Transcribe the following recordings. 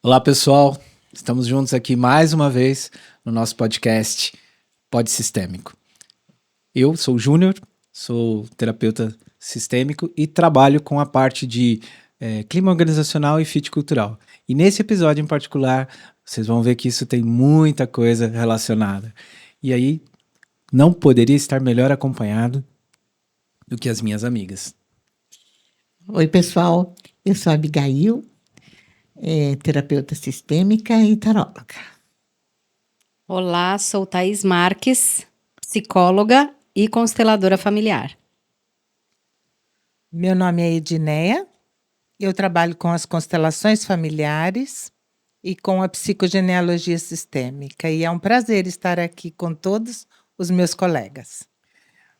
Olá, pessoal. Estamos juntos aqui mais uma vez no nosso podcast Pod Sistêmico. Eu sou o Júnior, sou terapeuta sistêmico e trabalho com a parte de clima organizacional e fit cultural. E nesse episódio em particular, vocês vão ver que isso tem muita coisa relacionada. E aí, não poderia estar melhor acompanhado do que as minhas amigas. Oi, pessoal. Eu sou a Abigail, terapeuta sistêmica e taróloga. Olá, sou Thaís Marques, psicóloga e consteladora familiar. Meu nome é Edneia, eu trabalho com as constelações familiares e com a psicogenealogia sistêmica. E é um prazer estar aqui com todos os meus colegas.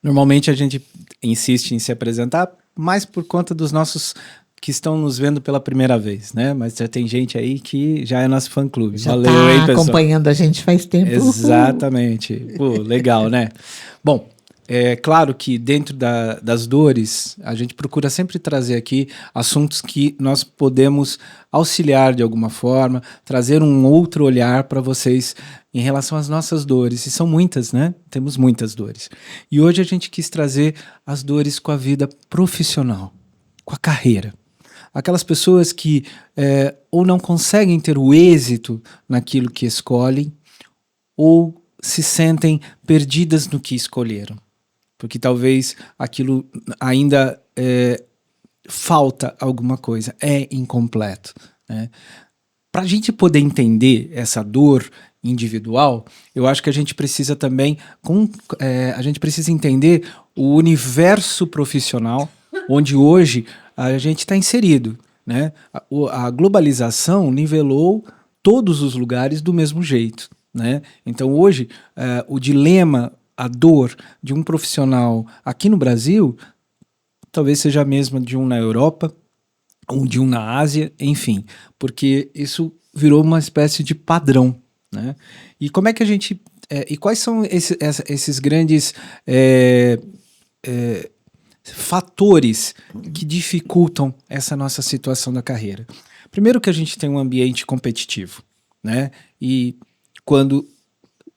Normalmente a gente insiste em se apresentar mais por conta dos nossos que estão nos vendo pela primeira vez, né? Mas já tem gente aí que já é nosso fã-clube. Já está acompanhando a gente faz tempo. Exatamente. Pô, legal, né? Bom, é claro que dentro das dores, a gente procura sempre trazer aqui assuntos que nós podemos auxiliar de alguma forma, trazer um outro olhar para vocês em relação às nossas dores. E são muitas, né? Temos muitas dores. E hoje a gente quis trazer as dores com a vida profissional, com a carreira. Aquelas pessoas que ou não conseguem ter o êxito naquilo que escolhem, ou se sentem perdidas no que escolheram. Porque talvez aquilo ainda falta alguma coisa, é incompleto, né? Para a gente poder entender essa dor individual, eu acho que a gente precisa também a gente precisa entender o universo profissional onde hoje a gente está inserido, né? A globalização nivelou todos os lugares do mesmo jeito, né? Então hoje o dilema, a dor de um profissional aqui no Brasil talvez seja a mesma de um na Europa ou de um na Ásia, enfim, porque isso virou uma espécie de padrão, né? E como é que a gente e quais são esses grandes fatores que dificultam essa nossa situação da carreira? Primeiro que a gente tem um ambiente competitivo, né? E quando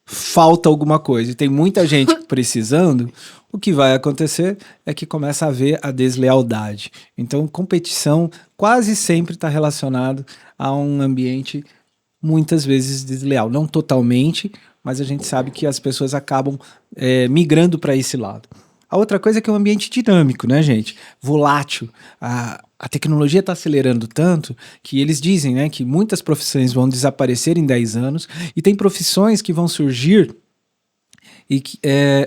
falta alguma coisa e tem muita gente precisando, o que vai acontecer é que começa a haver a deslealdade. Então, competição quase sempre está relacionado a um ambiente muitas vezes desleal. Não totalmente, mas a gente sabe que as pessoas acabam migrando para esse lado. A outra coisa é que é um ambiente dinâmico, né, gente? Volátil. A tecnologia está acelerando tanto que eles dizem, né, que muitas profissões vão desaparecer em 10 anos e tem profissões que vão surgir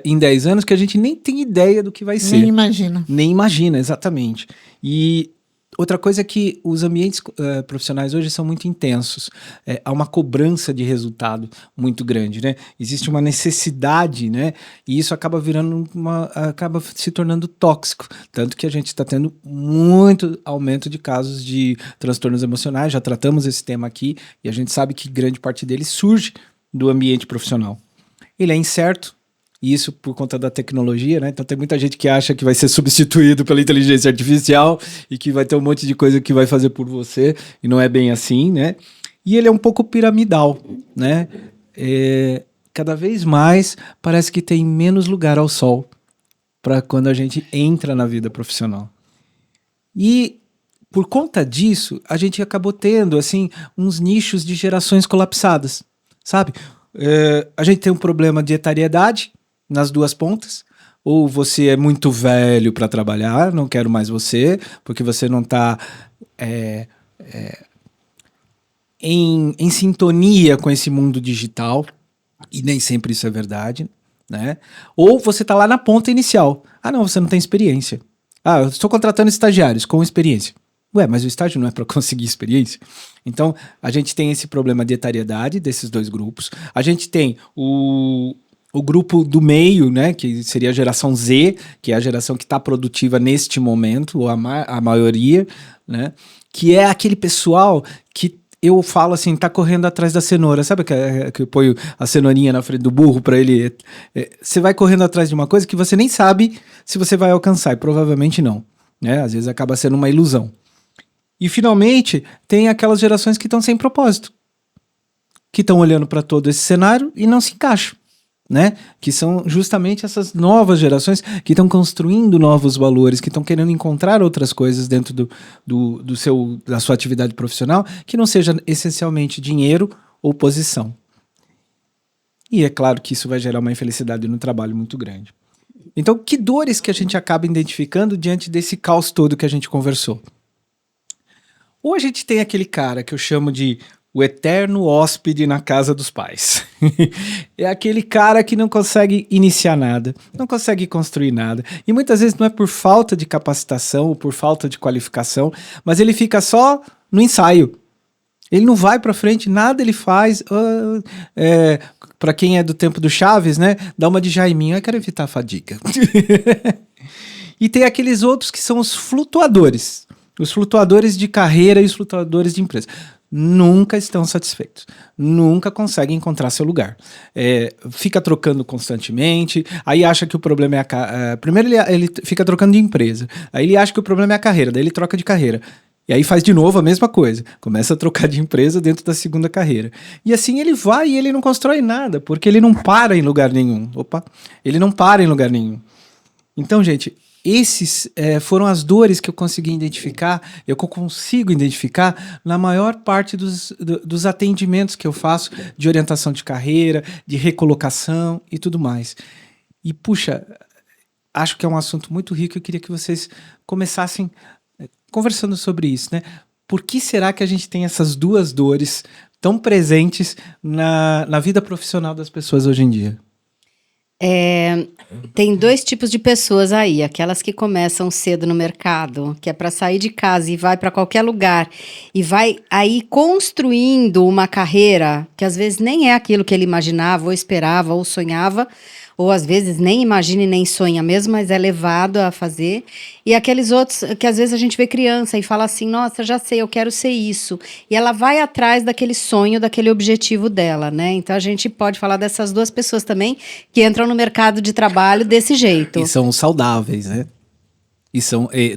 em 10 anos que a gente nem tem ideia do que vai ser. Nem imagina. Nem imagina, exatamente. E outra coisa é que os ambientes profissionais hoje são muito intensos. Há uma cobrança de resultado muito grande, né? Existe uma necessidade, né? E isso acaba acaba se tornando tóxico. Tanto que a gente está tendo muito aumento de casos de transtornos emocionais. Já tratamos esse tema aqui e a gente sabe que grande parte dele surge do ambiente profissional. Ele é incerto. Isso por conta da tecnologia, né? Então tem muita gente que acha que vai ser substituído pela inteligência artificial e que vai ter um monte de coisa que vai fazer por você, e não é bem assim, né? E ele é um pouco piramidal, né? Cada vez mais parece que tem menos lugar ao sol para quando a gente entra na vida profissional. E por conta disso, a gente acabou tendo assim uns nichos de gerações colapsadas, sabe? A gente tem um problema de etariedade nas duas pontas, ou você é muito velho para trabalhar, não quero mais você, porque você não está em sintonia com esse mundo digital, e nem sempre isso é verdade, né? Ou você está lá na ponta inicial. Ah, não, você não tem experiência. Ah, eu estou contratando estagiários com experiência. Ué, mas o estágio não é para conseguir experiência? Então, a gente tem esse problema de etariedade desses dois grupos. A gente tem o grupo do meio, né, que seria a geração Z, que é a geração que está produtiva neste momento, ou a maioria, né, que é aquele pessoal que eu falo assim, tá correndo atrás da cenoura. Sabe que eu ponho a cenourinha na frente do burro para ele... Você vai correndo atrás de uma coisa que você nem sabe se você vai alcançar, e provavelmente não, né? Às vezes acaba sendo uma ilusão. E, finalmente, tem aquelas gerações que estão sem propósito, que estão olhando para todo esse cenário e não se encaixam, né? Que são justamente essas novas gerações que estão construindo novos valores, que estão querendo encontrar outras coisas dentro da sua atividade profissional, que não seja essencialmente dinheiro ou posição. E é claro que isso vai gerar uma infelicidade no trabalho muito grande. Então, que dores que a gente acaba identificando diante desse caos todo que a gente conversou? Ou a gente tem aquele cara que eu chamo de o eterno hóspede na casa dos pais. É aquele cara que não consegue iniciar nada, não consegue construir nada. E muitas vezes não é por falta de capacitação ou por falta de qualificação, mas ele fica só no ensaio. Ele não vai pra frente, nada ele faz. Pra quem é do tempo do Chaves, né? Dá uma de Jaiminho, eu quero evitar a fadiga. E tem aqueles outros que são os flutuadores. Os flutuadores de carreira e os flutuadores de empresa. Nunca estão satisfeitos. Nunca conseguem encontrar seu lugar. Fica trocando constantemente, aí acha que o problema é primeiro ele fica trocando de empresa, aí ele acha que o problema é a carreira, daí ele troca de carreira. E aí faz de novo a mesma coisa. Começa a trocar de empresa dentro da segunda carreira. E assim ele vai e ele não constrói nada, porque ele não para em lugar nenhum. Ele não para em lugar nenhum. Então, gente, esses foram as dores que eu consegui identificar, eu consigo identificar na maior parte dos atendimentos que eu faço de orientação de carreira, de recolocação e tudo mais. E, puxa, acho que é um assunto muito rico, eu queria que vocês começassem conversando sobre isso, né? Por que será que a gente tem essas duas dores tão presentes na vida profissional das pessoas hoje em dia? Tem dois tipos de pessoas aí, aquelas que começam cedo no mercado, que é para sair de casa e vai para qualquer lugar e vai aí construindo uma carreira que às vezes nem é aquilo que ele imaginava ou esperava ou sonhava, ou às vezes nem imagina e nem sonha mesmo, mas é levado a fazer. E aqueles outros que às vezes a gente vê criança e fala assim, nossa, já sei, eu quero ser isso. E ela vai atrás daquele sonho, daquele objetivo dela, né? Então a gente pode falar dessas duas pessoas também que entram no mercado de trabalho desse jeito. E são saudáveis, né?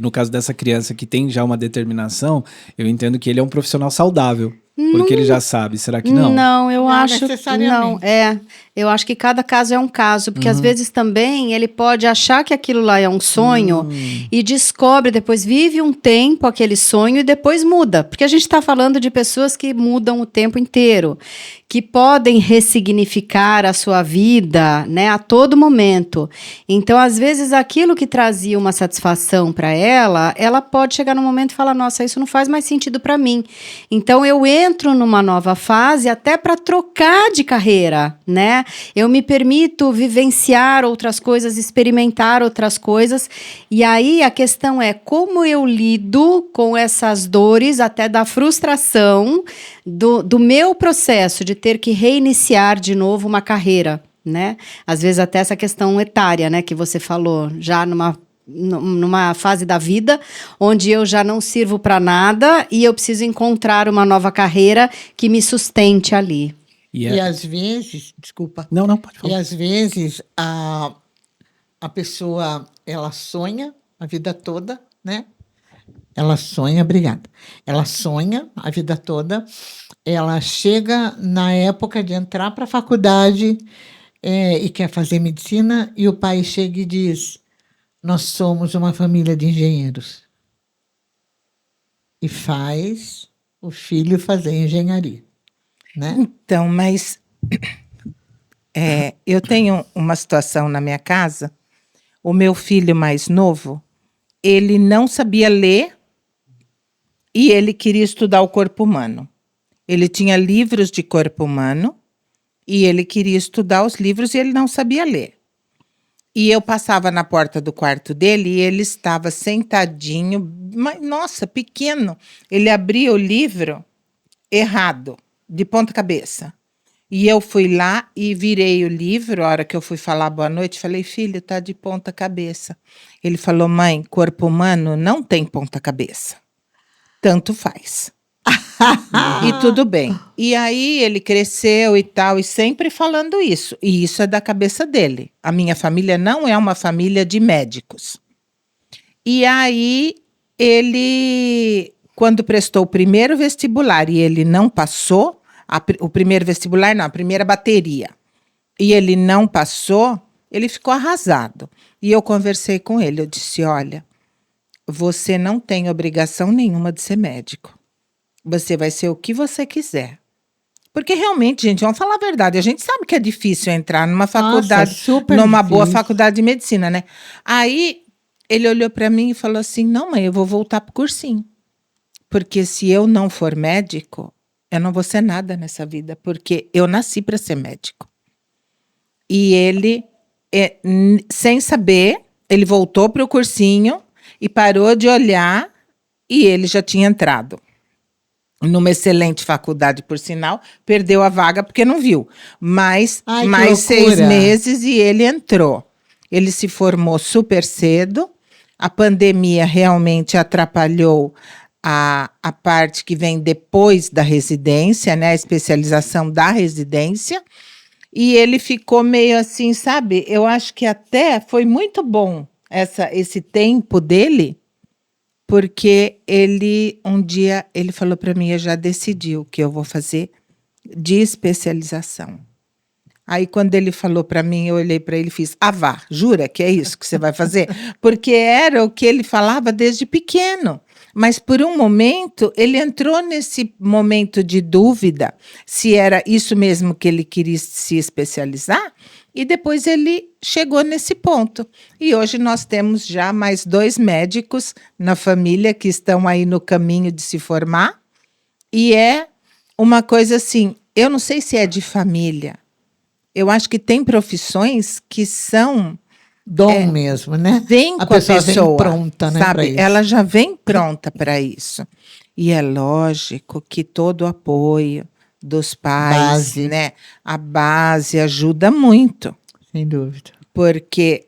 No caso dessa criança que tem já uma determinação, eu entendo que ele é um profissional saudável. Porque ele já sabe, será que não? Não, eu acho necessariamente. não. Eu acho que cada caso é um caso, porque às vezes também ele pode achar que aquilo lá é um sonho e descobre, depois vive um tempo aquele sonho e depois muda. Porque a gente está falando de pessoas que mudam o tempo inteiro, que podem ressignificar a sua vida, né, a todo momento. Então, às vezes, aquilo que trazia uma satisfação para ela pode chegar num momento e falar, nossa, isso não faz mais sentido para mim. Então, eu entro numa nova fase até para trocar de carreira, né? Eu me permito vivenciar outras coisas, experimentar outras coisas. E aí, a questão é como eu lido com essas dores, até da frustração do meu processo de ter que reiniciar de novo uma carreira, né? Às vezes até essa questão etária, né, que você falou, já numa fase da vida onde eu já não sirvo para nada e eu preciso encontrar uma nova carreira que me sustente ali. E às vezes, desculpa. Não, pode falar. E às vezes a pessoa, ela sonha a vida toda, né? Ela sonha, obrigada. Ela sonha a vida toda. Ela chega na época de entrar para a faculdade e quer fazer medicina, e o pai chega e diz, nós somos uma família de engenheiros. E faz o filho fazer engenharia, né? Então, mas eu tenho uma situação na minha casa, o meu filho mais novo, ele não sabia ler e ele queria estudar o corpo humano. Ele tinha livros de corpo humano e ele queria estudar os livros e ele não sabia ler. E eu passava na porta do quarto dele e ele estava sentadinho, mas, nossa, pequeno. Ele abria o livro errado, de ponta cabeça. E eu fui lá e virei o livro, a hora que eu fui falar boa noite, falei, filho, tá de ponta cabeça. Ele falou, mãe, corpo humano não tem ponta cabeça. Tanto faz. E tudo bem. E aí ele cresceu e tal, e sempre falando isso. E isso é da cabeça dele. A minha família não é uma família de médicos. E aí ele quando prestou o primeiro vestibular e ele não passou, o primeiro vestibular não, a primeira bateria, e ele não passou, ele ficou arrasado. E eu conversei com ele, eu disse, olha, você não tem obrigação nenhuma de ser médico. Você vai ser o que você quiser. Porque realmente, gente, vamos falar a verdade, a gente sabe que é difícil entrar numa faculdade, super numa difícil. boa faculdade de medicina, né? Aí ele olhou para mim e falou assim, não, mãe, eu vou voltar pro cursinho. Porque se eu não for médico, eu não vou ser nada nessa vida, porque eu nasci para ser médico. E ele, sem saber, ele voltou para o cursinho e parou de olhar e ele já tinha entrado numa excelente faculdade, por sinal, perdeu a vaga porque não viu. Mas Ai, mais que loucura. 6 meses e ele entrou. Ele se formou super cedo. A pandemia realmente atrapalhou a parte que vem depois da residência, né? A especialização da residência. E ele ficou meio assim, sabe? Eu acho que até foi muito bom esse tempo dele, porque ele, um dia, ele falou para mim, eu já decidi o que eu vou fazer de especialização. Aí, quando ele falou para mim, eu olhei para ele e fiz, vá, jura que é isso que você vai fazer? Porque era o que ele falava desde pequeno. Mas, por um momento, ele entrou nesse momento de dúvida se era isso mesmo que ele queria se especializar, e depois ele chegou nesse ponto. E hoje nós temos já mais 2 médicos na família que estão aí no caminho de se formar. E é uma coisa assim, eu não sei se é de família. Eu acho que tem profissões que são... Dom mesmo, né? Vem A com a pessoa pessoa, vem pronta, né, pra sabe? isso. Ela já vem pronta para isso. E é lógico que todo o apoio dos pais, Base. né? A base ajuda muito, Sem dúvida. porque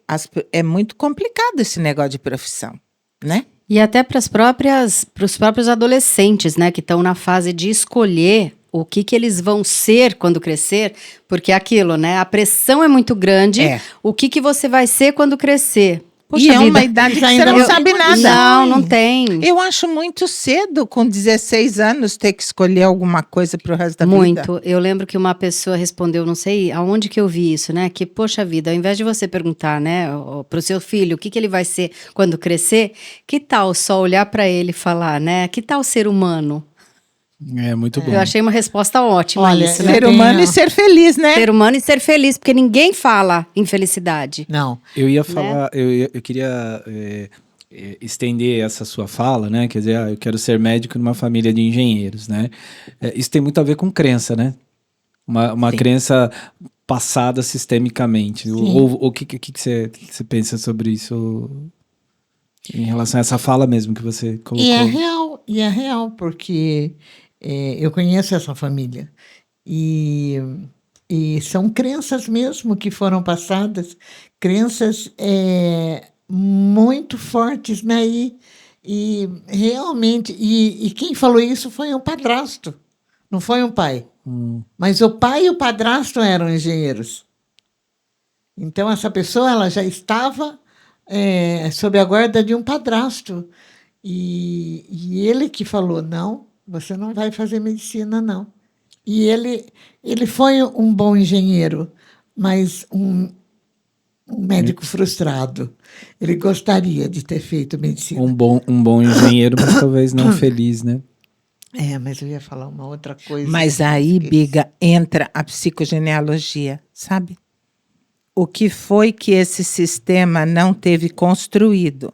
é muito complicado esse negócio de profissão, né? E até para os próprios adolescentes, né, que estão na fase de escolher o que eles vão ser quando crescer, porque é aquilo, né, a pressão é muito grande, o que você vai ser quando crescer. Poxa E é vida, uma idade que Mas você ainda não não sabe tem nada. condição. não tem. Eu acho muito cedo, com 16 anos, ter que escolher alguma coisa para o resto da vida. Muito. Eu lembro que uma pessoa respondeu, não sei aonde que eu vi isso, né? Que, poxa vida, ao invés de você perguntar, né, pro seu filho o que ele vai ser quando crescer, que tal só olhar para ele e falar, né? Que tal ser humano? É muito bom. Eu achei uma resposta ótima Olha, isso, né? Ser Eu humano tenho- e ser feliz, né? Ser humano e ser feliz, porque ninguém fala em felicidade. Não. Eu ia falar, eu queria estender essa sua fala, né? Quer dizer, eu quero ser médico numa família de engenheiros, né? Isso tem muito a ver com crença, né? Uma Sim. crença passada sistemicamente. Sim. Ou o que você pensa sobre isso em relação a essa fala mesmo que você colocou? E é real, porque eu conheço essa família. E são crenças mesmo que foram passadas, crenças muito fortes, né? E realmente, e quem falou isso foi um padrasto, não foi um pai. Mas o pai e o padrasto eram engenheiros. Então, essa pessoa ela já estava sob a guarda de um padrasto. E ele que falou, não, você não vai fazer medicina, não. E ele foi um bom engenheiro, mas um médico frustrado. Ele gostaria de ter feito medicina. Um bom engenheiro, mas talvez não feliz, né? Mas eu ia falar uma outra coisa. Mas aí, Esqueci. Biga, entra a psicogenealogia, sabe? O que foi que esse sistema não teve construído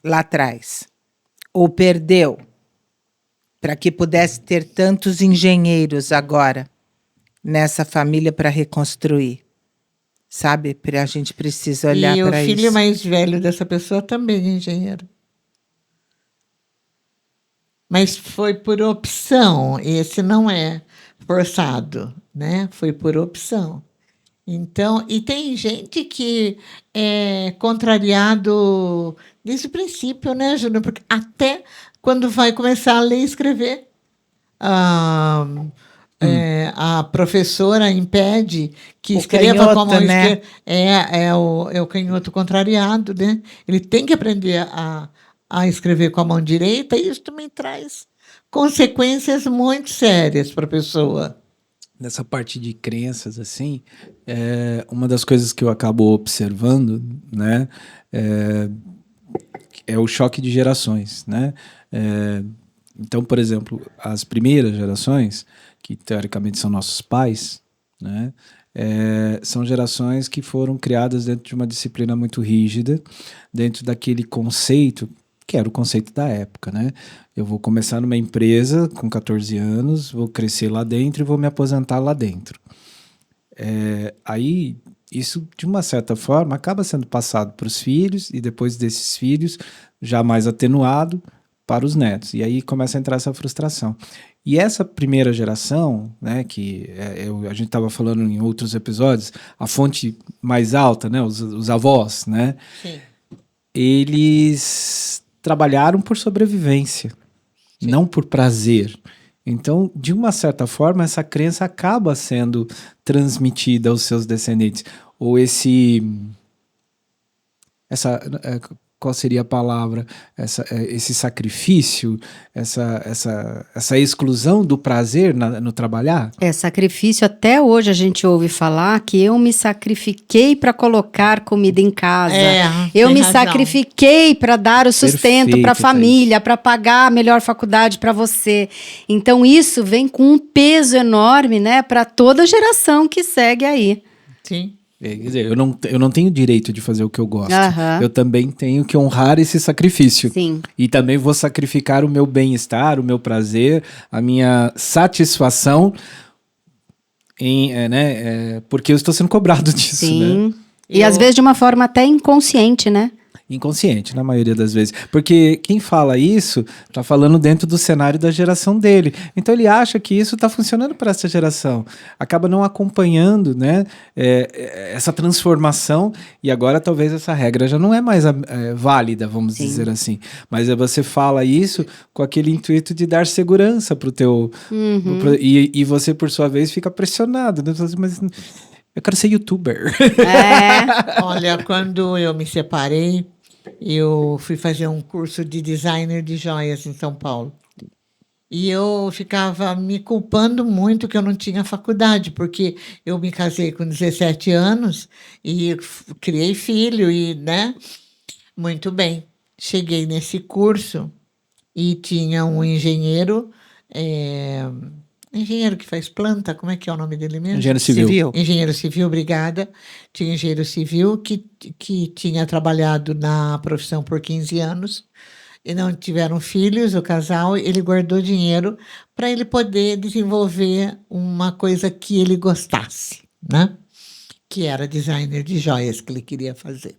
lá atrás? Ou perdeu? Para que pudesse ter tantos engenheiros agora nessa família para reconstruir. Sabe? A gente precisa olhar E o para filho isso. mais velho dessa pessoa também é engenheiro. Mas foi por opção, esse não é forçado, né? Foi por opção. Então, e tem gente que é contrariado desde o princípio, né, Júnior? Porque até quando vai começar a ler e escrever, a professora impede que O escreva canhoto, com a mão né? esquerda. É o canhoto contrariado, né? Ele tem que aprender a escrever com a mão direita, e isso também traz consequências muito sérias para a pessoa. Nessa parte de crenças, assim, uma das coisas que eu acabo observando, né, é o choque de gerações, né? Então, por exemplo, as primeiras gerações, que teoricamente são nossos pais, né, são gerações que foram criadas dentro de uma disciplina muito rígida, dentro daquele conceito, que era o conceito da época, né? Eu vou começar numa empresa com 14 anos, vou crescer lá dentro e vou me aposentar lá dentro. Aí, isso, de uma certa forma, acaba sendo passado para os filhos e depois desses filhos, já mais atenuado, para os netos. E aí começa a entrar essa frustração. E essa primeira geração, né, que a gente estava falando em outros episódios, a fonte mais alta, né, os avós, né, Sim. eles trabalharam por sobrevivência, não por prazer. Então, de uma certa forma, essa crença acaba sendo transmitida aos seus descendentes. Ou qual seria a palavra? Esse sacrifício, essa exclusão do prazer no trabalhar? Sacrifício, até hoje a gente ouve falar que eu me sacrifiquei para colocar comida em casa. Eu tem me razão. sacrifiquei para dar o sustento Perfeito, para a família, para pagar a melhor faculdade para você. Então isso vem com um peso enorme, né, para toda geração que segue aí. Sim. Quer dizer, eu não tenho direito de fazer o que eu gosto. Aham. Eu também tenho que honrar esse sacrifício. Sim. E também vou sacrificar o meu bem-estar, o meu prazer, a minha satisfação, porque eu estou sendo cobrado disso, Sim. né? E às vezes de uma forma até inconsciente, né? Inconsciente, na maioria das vezes. Porque quem fala isso está falando dentro do cenário da geração dele. Então ele acha que isso está funcionando para essa geração. Acaba não acompanhando, né, essa transformação. E agora talvez essa regra já não é mais válida, vamos Sim. dizer assim. Mas você fala isso com aquele intuito de dar segurança para o teu... E você, por sua vez, fica pressionado. Né? Mas eu quero ser youtuber. Olha, quando eu me separei, eu fui fazer um curso de designer de joias em São Paulo. E eu ficava me culpando muito que eu não tinha faculdade, porque eu me casei com 17 anos e criei filho, e, né? Muito bem. Cheguei nesse curso e tinha um engenheiro, engenheiro que faz planta, como é que é o nome dele mesmo? Engenheiro civil. Engenheiro civil, obrigada. Tinha engenheiro civil que tinha trabalhado na profissão por 15 anos e não tiveram filhos, o casal. Ele guardou dinheiro para ele poder desenvolver uma coisa que ele gostasse, né? Que era designer de joias que ele queria fazer.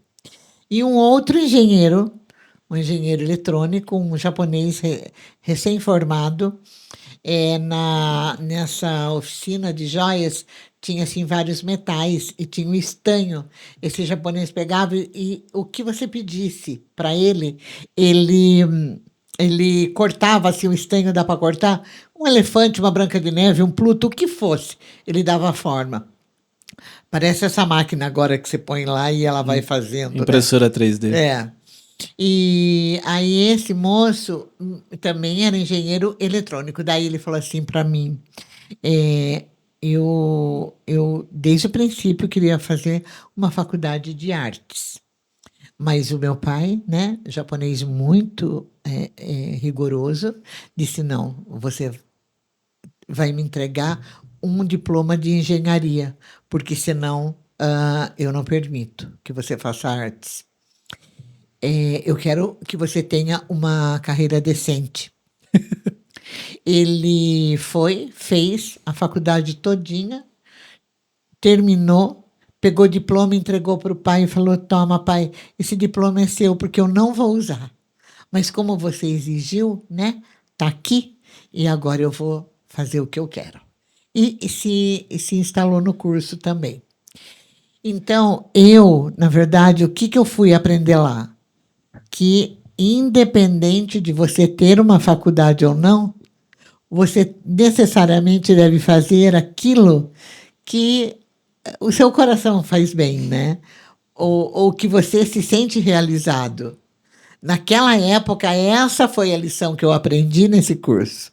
E um outro engenheiro, um engenheiro eletrônico, um japonês recém-formado, nessa oficina de joias tinha assim vários metais e tinha um estanho. Esse japonês pegava e o que você pedisse para ele cortava assim o estanho, dá para cortar um elefante, uma Branca de Neve, um Pluto, o que fosse, ele dava a forma. Parece essa máquina agora que você põe lá e ela vai fazendo. Impressora 3D. E aí esse moço também era engenheiro eletrônico. Daí ele falou assim para mim, eu desde o princípio queria fazer uma faculdade de artes. Mas o meu pai, né, japonês muito rigoroso, disse, não, você vai me entregar um diploma de engenharia, porque senão eu não permito que você faça artes. Eu quero que você tenha uma carreira decente. Ele fez a faculdade todinha, terminou, pegou o diploma, entregou para o pai e falou, toma, pai, esse diploma é seu, porque eu não vou usar. Mas como você exigiu, né, tá aqui, e agora eu vou fazer o que eu quero. E se instalou no curso também. Então, na verdade, o que eu fui aprender lá? Que, independente de você ter uma faculdade ou não, você necessariamente deve fazer aquilo que o seu coração faz bem, né? Ou que você se sente realizado. Naquela época, essa foi a lição que eu aprendi nesse curso.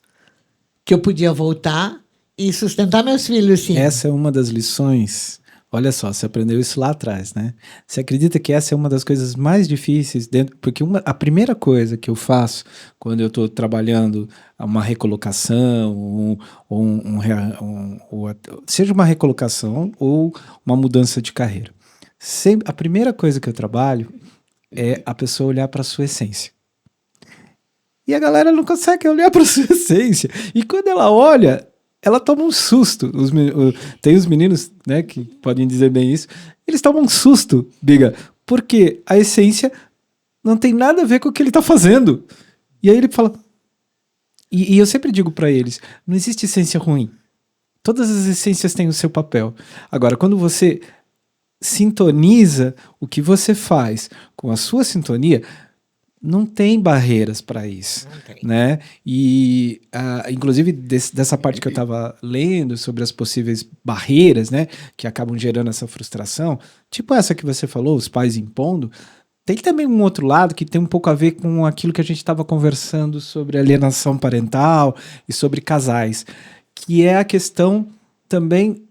Que eu podia voltar e sustentar meus filhos, sim. Essa é uma das lições. Olha só, você aprendeu isso lá atrás, né? Você acredita que essa é uma das coisas mais difíceis dentro, porque a primeira coisa que eu faço quando eu estou trabalhando uma recolocação, seja uma recolocação ou uma mudança de carreira, a primeira coisa que eu trabalho é a pessoa olhar para a sua essência. E a galera não consegue olhar para a sua essência. E quando ela olha, ela toma um susto. Tem os meninos, né, que podem dizer bem isso. Eles tomam um susto, Biga, porque a essência não tem nada a ver com o que ele está fazendo. E aí ele fala... E eu sempre digo para eles, não existe essência ruim. Todas as essências têm o seu papel. Agora, quando você sintoniza o que você faz com a sua sintonia... Não tem barreiras para isso, né? E, inclusive, dessa parte que eu estava lendo sobre as possíveis barreiras, né? Que acabam gerando essa frustração, tipo essa que você falou, os pais impondo, tem também um outro lado que tem um pouco a ver com aquilo que a gente estava conversando sobre alienação parental e sobre casais, que é a questão... Também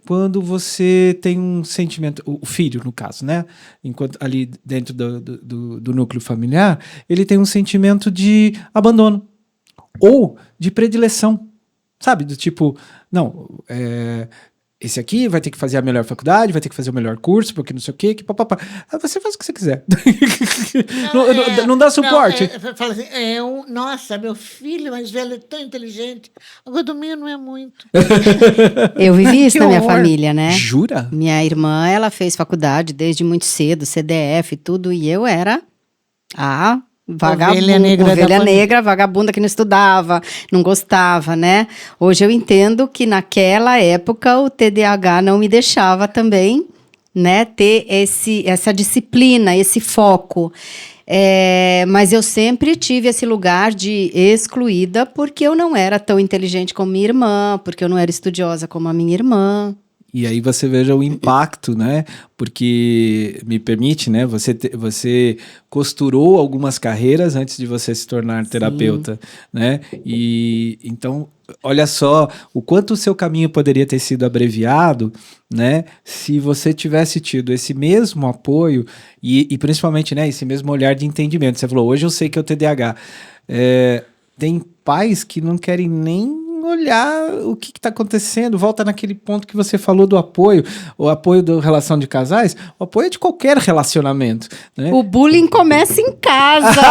quando você tem um sentimento, o filho, no caso, né? Enquanto ali dentro do núcleo familiar, ele tem um sentimento de abandono ou de predileção, sabe? Do tipo, não, esse aqui vai ter que fazer a melhor faculdade, vai ter que fazer o melhor curso, porque não sei o quê, que papapá. Você faz o que você quiser. Não dá suporte. Fala assim, nossa, meu filho mais velho é tão inteligente. Agora do meu não é muito. Eu vivi isso Que na minha horror. família, né? Jura? Minha irmã, ela fez faculdade desde muito cedo, CDF e tudo, e eu era a Ovelha negra da ovelha família. negra, vagabunda que não estudava, não gostava, né? Hoje eu entendo que naquela época o TDAH não me deixava também, né, ter essa disciplina, esse foco. Mas eu sempre tive esse lugar de excluída porque eu não era tão inteligente como minha irmã, porque eu não era estudiosa como a minha irmã. E aí você veja o impacto, né? Porque, me permite, né? Você costurou algumas carreiras antes de você se tornar terapeuta, né? E então, olha só o quanto o seu caminho poderia ter sido abreviado, né? Se você tivesse tido esse mesmo apoio e principalmente, né? Esse mesmo olhar de entendimento. Você falou, hoje eu sei que é o TDAH. Tem pais que não querem nem olhar o que está acontecendo, volta naquele ponto que você falou do apoio, o apoio da relação de casais, o apoio é de qualquer relacionamento, né? O bullying começa em casa.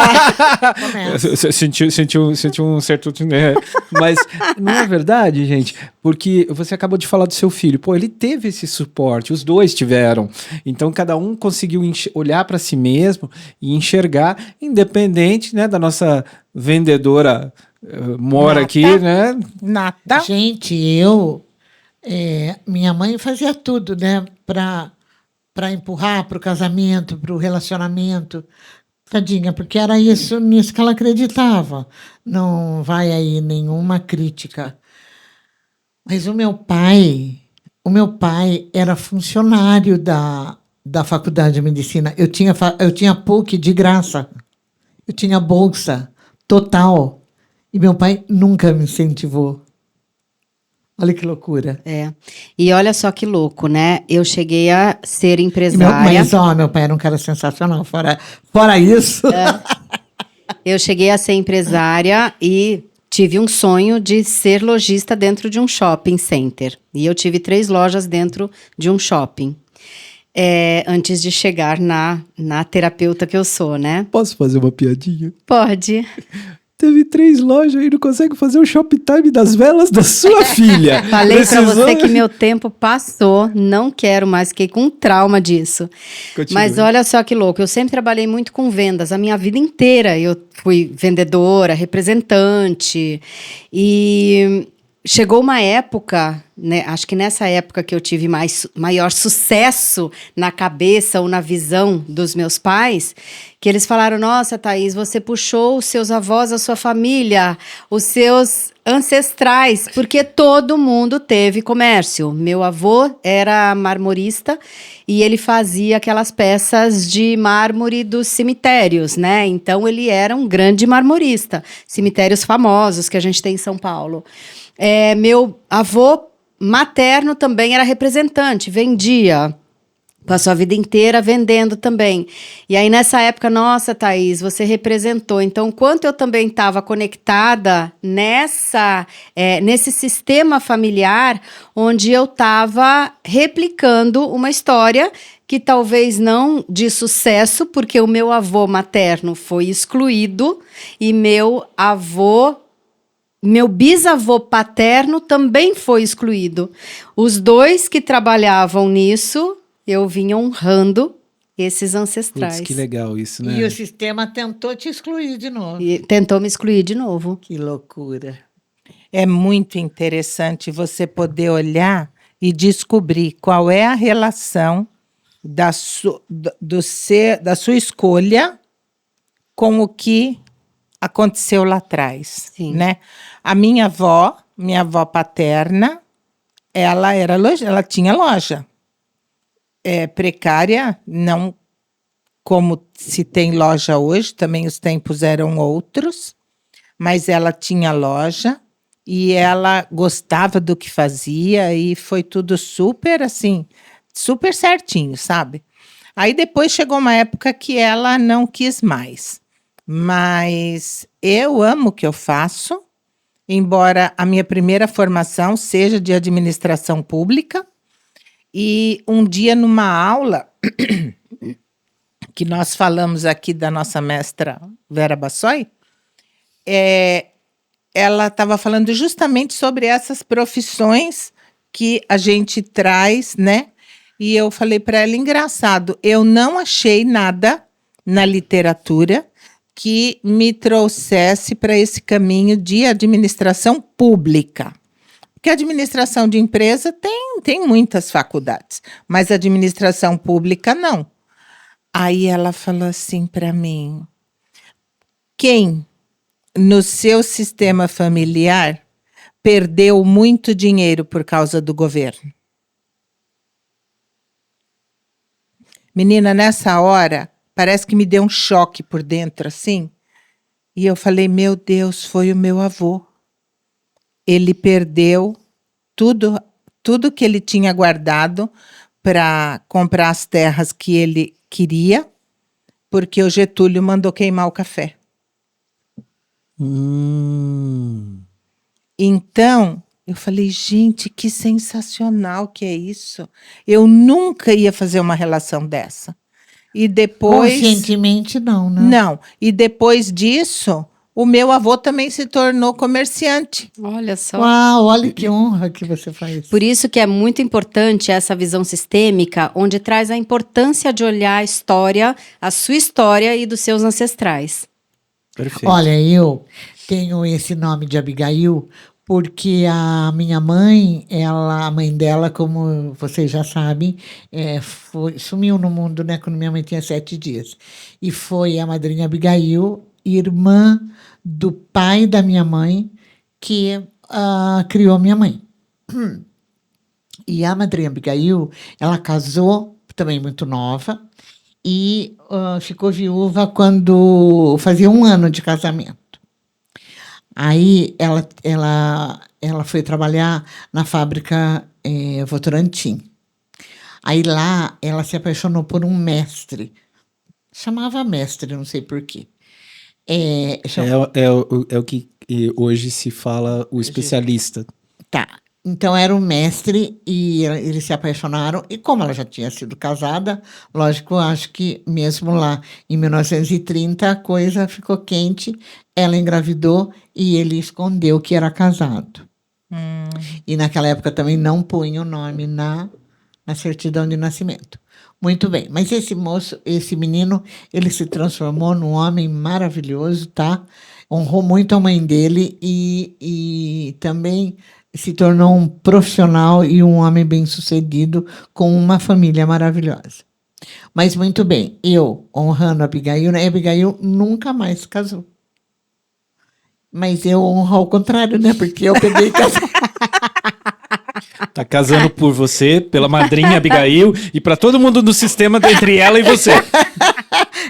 Senti um certo... Né? Mas não é verdade, gente? Porque você acabou de falar do seu filho. Pô, ele teve esse suporte, os dois tiveram. Então, cada um conseguiu olhar para si mesmo e enxergar, independente, né, da nossa vendedora mora aqui, né? Nada. Gente, minha mãe fazia tudo, né, para empurrar para o casamento, para o relacionamento. Tadinha, porque era nisso que ela acreditava. Não vai aí nenhuma crítica. Mas o meu pai era funcionário da faculdade de medicina. Eu tinha PUC de graça. Eu tinha bolsa total. E meu pai nunca me incentivou. Olha que loucura. E olha só que louco, né? Eu cheguei a ser Meu empresária. meu pai era um cara sensacional. Fora isso. Eu cheguei a ser empresária e tive um sonho de ser lojista dentro de um shopping center. E eu tive 3 lojas dentro de um shopping. Antes de chegar na terapeuta que eu sou, né? Posso fazer uma piadinha? Pode. Teve 3 lojas e não consegue fazer o Shoptime das velas da sua filha. Falei pra você que meu tempo passou, não quero mais, fiquei com trauma disso. Continue. Mas olha só que louco, eu sempre trabalhei muito com vendas, a minha vida inteira eu fui vendedora, representante, e chegou uma época né, acho que nessa época que eu tive maior sucesso na cabeça ou na visão dos meus pais, que eles falaram, nossa, Thaís, você puxou os seus avós, a sua família, os seus ancestrais, porque todo mundo teve comércio. Meu avô era marmorista e ele fazia aquelas peças de mármore dos cemitérios, né? Então ele era um grande marmorista. Cemitérios famosos que a gente tem em São Paulo. Meu avô materno também era representante, vendia. Passou a vida inteira vendendo também. E aí, nessa época, nossa, Thaís, você representou. Então, quanto eu também estava conectada nesse sistema familiar, onde eu estava replicando uma história que talvez não de sucesso, porque o meu avô materno foi excluído e meu bisavô paterno também foi excluído. Os dois que trabalhavam nisso, eu vinha honrando esses ancestrais. Putz, que legal isso, né? E o sistema tentou te excluir de novo. E tentou me excluir de novo. Que loucura. É muito interessante você poder olhar e descobrir qual é a relação da sua escolha com o que aconteceu lá atrás. Sim. Né? A minha avó paterna, ela tinha loja. Precária, não como se tem loja hoje, também os tempos eram outros, mas ela tinha loja e ela gostava do que fazia e foi tudo super assim, super certinho, sabe? Aí depois chegou uma época que ela não quis mais, mas eu amo o que eu faço, embora a minha primeira formação seja de administração pública. E um dia, numa aula, que nós falamos aqui da nossa mestra Vera Bassoi, ela estava falando justamente sobre essas profissões que a gente traz, né? E eu falei para ela, engraçado, eu não achei nada na literatura que me trouxesse para esse caminho de administração pública. Porque a administração de empresa tem muitas faculdades, mas a administração pública não. Aí ela falou assim para mim, quem no seu sistema familiar perdeu muito dinheiro por causa do governo? Menina, nessa hora, parece que me deu um choque por dentro, assim. E eu falei, meu Deus, foi o meu avô. Ele perdeu tudo que ele tinha guardado para comprar as terras que ele queria, porque o Getúlio mandou queimar o café. Então, eu falei, gente, que sensacional que é isso. Eu nunca ia fazer uma relação dessa. E depois... Conscientemente não, né? Não. E depois disso, o meu avô também se tornou comerciante. Olha só. Uau, olha que honra que você faz. Por isso que é muito importante essa visão sistêmica, onde traz a importância de olhar a história, a sua história e dos seus ancestrais. Perfeito. Olha, eu tenho esse nome de Abigail porque a minha mãe, a mãe dela, como vocês já sabem, sumiu no mundo, né, quando minha mãe tinha 7 dias. E foi a madrinha Abigail, irmã do pai da minha mãe, que criou minha mãe. E a madrinha Abigail, ela casou, também muito nova, e ficou viúva quando fazia 1 ano de casamento. Aí ela foi trabalhar na fábrica Votorantim. Aí lá ela se apaixonou por um mestre. Chamava mestre, não sei por quê. É o que hoje se fala o especialista. Tá. Então era um mestre e eles se apaixonaram. E como ela já tinha sido casada, lógico, acho que mesmo lá em 1930 a coisa ficou quente. Ela engravidou e ele escondeu que era casado. E naquela época também não punha o nome na certidão de nascimento. Muito bem, mas esse menino, ele se transformou num homem maravilhoso, tá? Honrou muito a mãe dele e também se tornou um profissional e um homem bem-sucedido com uma família maravilhosa. Mas muito bem, eu honrando a Abigail, né? A Abigail nunca mais casou. Mas eu honro ao contrário, né? Porque eu peguei e casei. Tá casando por você, pela madrinha Abigail e para todo mundo no sistema entre ela e você.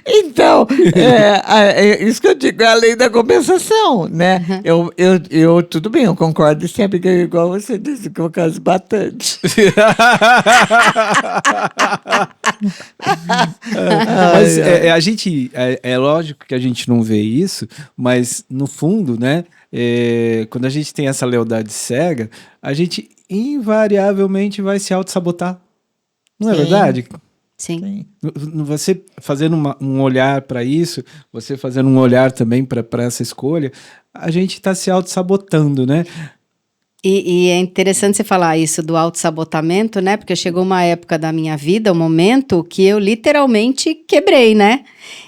Então, é isso que eu digo, é a lei da compensação, né? Tudo bem, eu concordo sempre que igual você disse, que eu caso bastante. Mas a gente, é lógico que a gente não vê isso, mas no fundo, né? Quando a gente tem essa lealdade cega, a gente invariavelmente vai se auto-sabotar. Não é Sim. verdade? Sim. Você fazendo um olhar para isso, você fazendo um olhar também para essa escolha, a gente está se auto-sabotando, né? E é interessante você falar isso do autossabotamento, né? Porque chegou uma época da minha vida, um momento, que eu literalmente quebrei, né?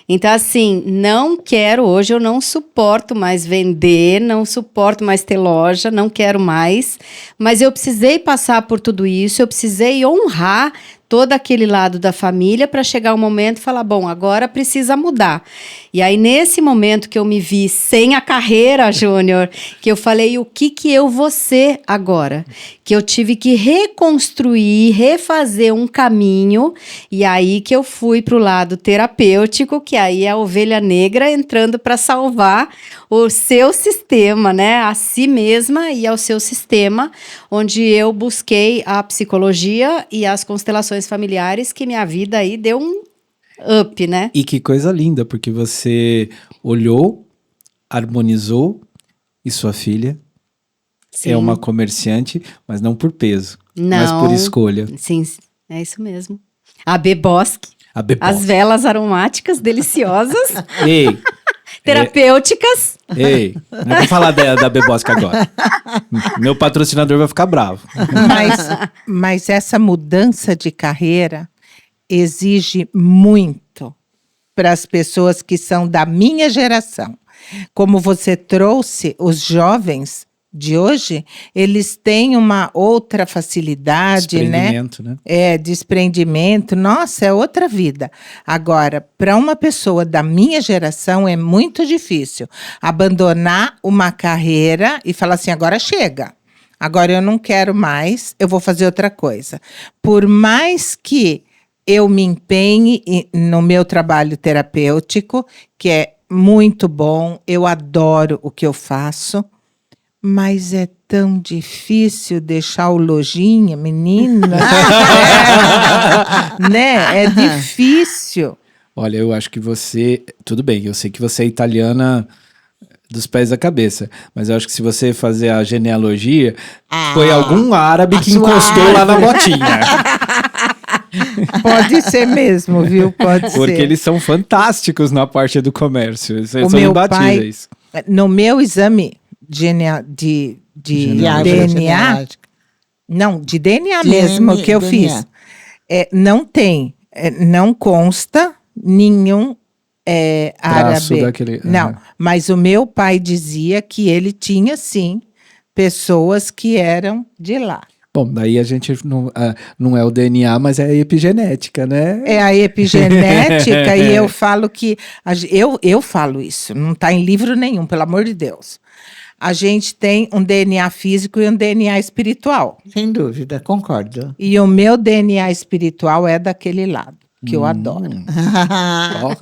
Então, assim, hoje eu não suporto mais vender, não suporto mais ter loja, não quero mais. Mas eu precisei passar por tudo isso, eu precisei honrar todo aquele lado da família para chegar um momento e falar, bom, agora precisa mudar. E aí, nesse momento que eu me vi sem a carreira, Júnior, que eu falei, o que eu vou ser agora? Que eu tive que reconstruir, refazer um caminho, e aí que eu fui para o lado terapêutico, que aí é a ovelha negra entrando para salvar o seu sistema, né? A si mesma e ao seu sistema, onde eu busquei a psicologia e as constelações familiares, que minha vida aí deu um up, né? E que coisa linda, porque você olhou, harmonizou, e sua filha Sim. é uma comerciante, mas não por peso, Não. mas por escolha. Sim, é isso mesmo. A Bebosque, A Bebos. as velas aromáticas deliciosas, Ei, terapêuticas. ei, não vamos falar da Bebosca agora. Meu patrocinador vai ficar bravo. Mas essa mudança de carreira exige muito para as pessoas que são da minha geração. Como você trouxe, os jovens de hoje, eles têm uma outra facilidade, né? Desprendimento, né? Desprendimento. Nossa, é outra vida. Agora, para uma pessoa da minha geração, é muito difícil abandonar uma carreira e falar assim, agora chega. Agora eu não quero mais, eu vou fazer outra coisa. Por mais que eu me empenhe no meu trabalho terapêutico, que é muito bom, eu adoro o que eu faço, mas é tão difícil deixar o lojinha, menina. Né? É difícil. Olha, eu acho que você... Tudo bem, eu sei que você é italiana dos pés à cabeça, mas eu acho que se você fazer a genealogia, foi algum árabe que encostou lá na botinha. Pode ser mesmo, viu? Pode Porque ser. eles são fantásticos na parte do comércio. Você O só meu não batiza pai- isso. No meu exame de árvore DNA, genealógica. não, de DNA mesmo que eu DNA. fiz, não tem, não consta nenhum Traço árabe. daquele- Não, aham. mas o meu pai dizia que ele tinha, sim, pessoas que eram de lá. Bom, daí a gente não é o DNA, mas é a epigenética, né? É a epigenética e eu falo que... Eu falo isso, não está em livro nenhum, pelo amor de Deus. A gente tem um DNA físico e um DNA espiritual. Sem dúvida, concordo. E o meu DNA espiritual é daquele lado, que eu adoro. Ó.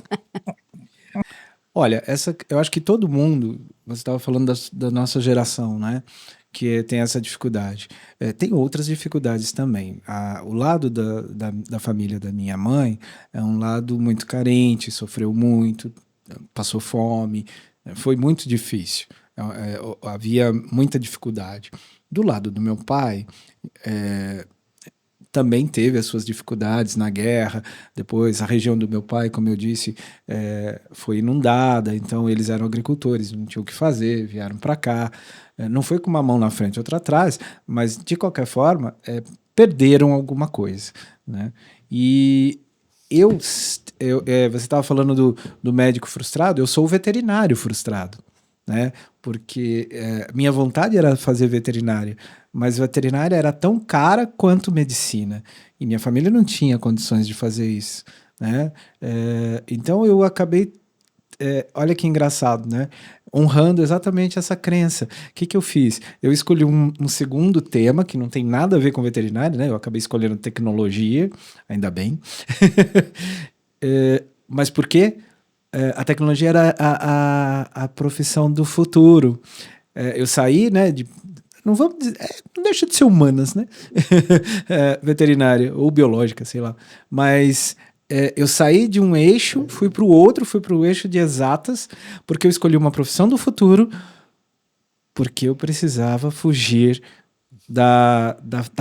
Olha, eu acho que todo mundo, você estava falando da nossa geração, né? Que tem essa dificuldade. Tem outras dificuldades também. O lado da família da minha mãe é um lado muito carente, sofreu muito, passou fome, foi muito difícil. Havia muita dificuldade. Do lado do meu pai, também teve as suas dificuldades na guerra. Depois, a região do meu pai, como eu disse, foi inundada, então eles eram agricultores, não tinham o que fazer, vieram para cá. Não foi com uma mão na frente e outra atrás, mas, de qualquer forma, perderam alguma coisa, né? E você estava falando do médico frustrado, eu sou o veterinário frustrado. né? Porque minha vontade era fazer veterinária, mas veterinária era tão cara quanto medicina. E minha família não tinha condições de fazer isso, né? Então eu acabei, olha que engraçado, né? Honrando exatamente essa crença. O que eu fiz? Eu escolhi um segundo tema que não tem nada a ver com veterinário, né? Eu acabei escolhendo tecnologia, ainda bem. Mas por quê? A tecnologia era a profissão do futuro. Eu saí, né, não vamos dizer, não deixa de ser humanas, né? Veterinária ou biológica, sei lá. Mas eu saí de um eixo, fui para o eixo de exatas, porque eu escolhi uma profissão do futuro, porque eu precisava fugir da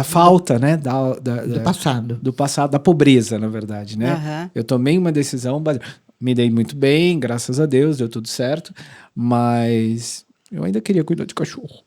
falta, né? Do passado. Do passado, da pobreza, na verdade, né? Aham. Eu tomei uma decisão, me dei muito bem, graças a Deus, deu tudo certo, mas eu ainda queria cuidar de cachorro.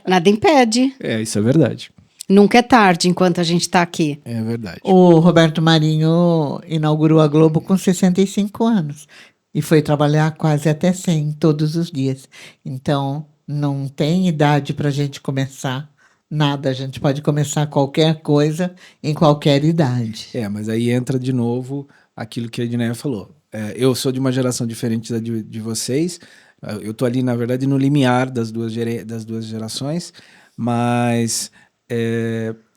Nada impede. Isso é verdade. Nunca é tarde enquanto a gente está aqui. É verdade. O Roberto Marinho inaugurou a Globo com 65 anos e foi trabalhar quase até 100 todos os dias. Então, não tem idade para a gente começar nada. A gente pode começar qualquer coisa em qualquer idade. Mas aí entra de novo aquilo que a Edneia falou. Eu sou de uma geração diferente da de vocês. Eu estou ali, na verdade, no limiar das duas gerações, mas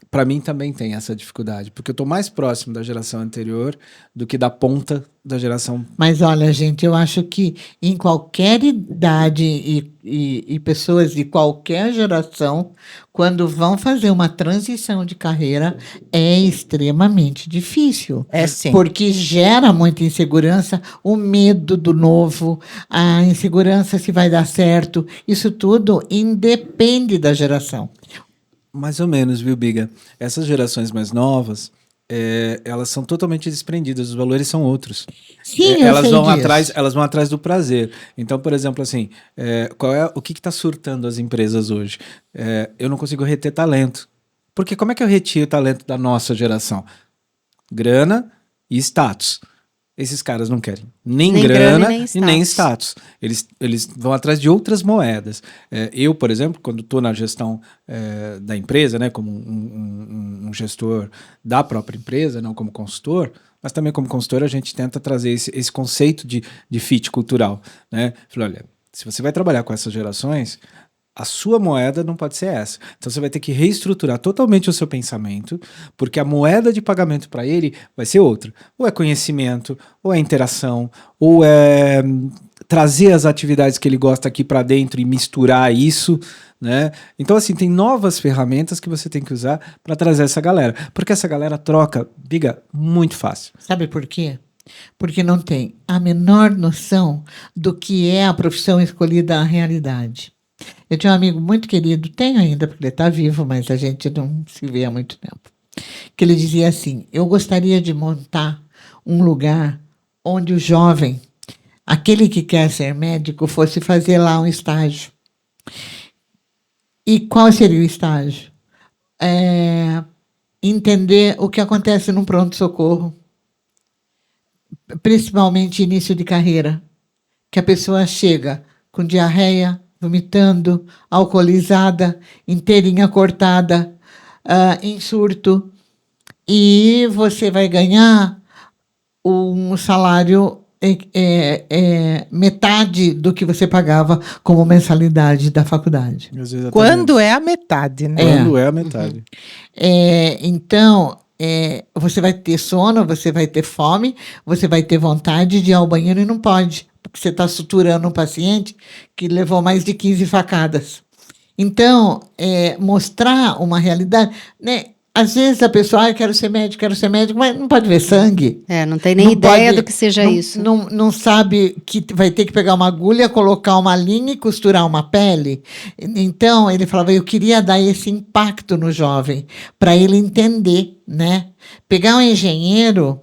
para mim também tem essa dificuldade, porque eu estou mais próximo da geração anterior do que da ponta da geração. Mas olha, gente, eu acho que em qualquer idade e pessoas de qualquer geração, quando vão fazer uma transição de carreira, é extremamente difícil. Sim. Porque gera muita insegurança, o medo do novo, a insegurança se vai dar certo. Isso tudo independe da geração. Mais ou menos, viu, Biga? Essas gerações mais novas, elas são totalmente desprendidas, os valores são outros. Sim, Elas vão atrás do prazer. Então, por exemplo, assim, o que está surtando as empresas hoje? Eu não consigo reter talento. Porque como é que eu retiro o talento da nossa geração? Grana e status. Esses caras não querem nem grana e nem status. Eles vão atrás de outras moedas. Eu, por exemplo, quando estou na gestão da empresa, né, como um gestor da própria empresa, não como consultor, mas também como consultor a gente tenta trazer esse conceito de fit cultural. Né? Falei, olha, se você vai trabalhar com essas gerações, a sua moeda não pode ser essa. Então você vai ter que reestruturar totalmente o seu pensamento, porque a moeda de pagamento para ele vai ser outra. Ou é conhecimento, ou é interação, ou é trazer as atividades que ele gosta aqui para dentro e misturar isso, né? Então, assim, tem novas ferramentas que você tem que usar para trazer essa galera. Porque essa galera troca, Biga, muito fácil. Sabe por quê? Porque não tem a menor noção do que é a profissão escolhida na realidade. Eu tinha um amigo muito querido, tenho ainda, porque ele está vivo, mas a gente não se vê há muito tempo, que ele dizia assim, eu gostaria de montar um lugar onde o jovem, aquele que quer ser médico, fosse fazer lá um estágio. E qual seria o estágio? Entender o que acontece num pronto-socorro, principalmente início de carreira, que a pessoa chega com diarreia, vomitando, alcoolizada, inteirinha cortada, em surto, e você vai ganhar um salário metade do que você pagava como mensalidade da faculdade. Quando é a metade, né? Quando é a metade. Então, você vai ter sono, você vai ter fome, você vai ter vontade de ir ao banheiro e não pode, porque você está suturando um paciente que levou mais de 15 facadas. Então, mostrar uma realidade, né? Às vezes a pessoa, eu quero ser médico, mas não pode ver sangue. Não tem nem ideia do que seja isso. Não sabe que vai ter que pegar uma agulha, colocar uma linha e costurar uma pele. Então, ele falava, eu queria dar esse impacto no jovem, para ele entender, né? Pegar um engenheiro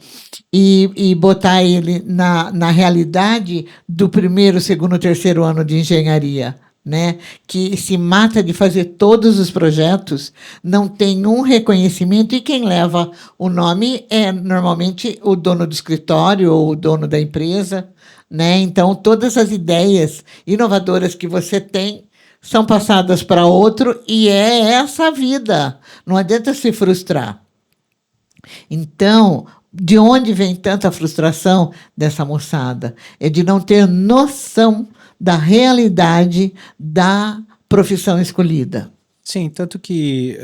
e botar ele na realidade do primeiro, segundo, terceiro ano de engenharia, né, que se mata de fazer todos os projetos, não tem um reconhecimento, e quem leva o nome é normalmente o dono do escritório ou o dono da empresa, né? Então, todas as ideias inovadoras que você tem são passadas para outro e é essa a vida. Não adianta se frustrar. Então, de onde vem tanta frustração dessa moçada? É de não ter noção da realidade da profissão escolhida. Sim, tanto que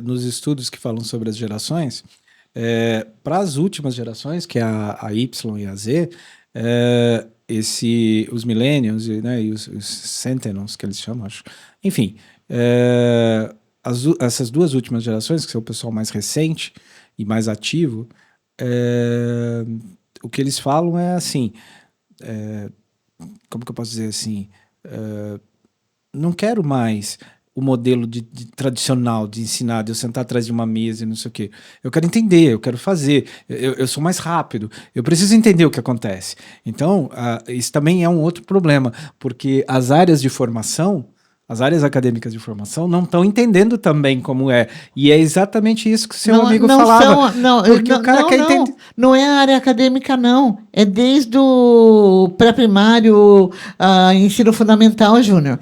nos estudos que falam sobre as gerações, para as últimas gerações, que é a Y e a Z, os millennials, né, e os centennials, que eles chamam, acho. Enfim, essas duas últimas gerações, que são o pessoal mais recente e mais ativo, o que eles falam é assim, como que eu posso dizer assim, não quero mais o modelo tradicional de ensinar, de eu sentar atrás de uma mesa e não sei o quê. Eu quero entender, eu quero fazer, eu sou mais rápido, eu preciso entender o que acontece. Então, isso também é um outro problema, porque as áreas de formação, as áreas acadêmicas de formação não estão entendendo também como é. E é exatamente isso que o seu amigo falava. Porque o cara quer entender. Não é a área acadêmica, não. É desde o pré-primário, ensino fundamental, Júnior.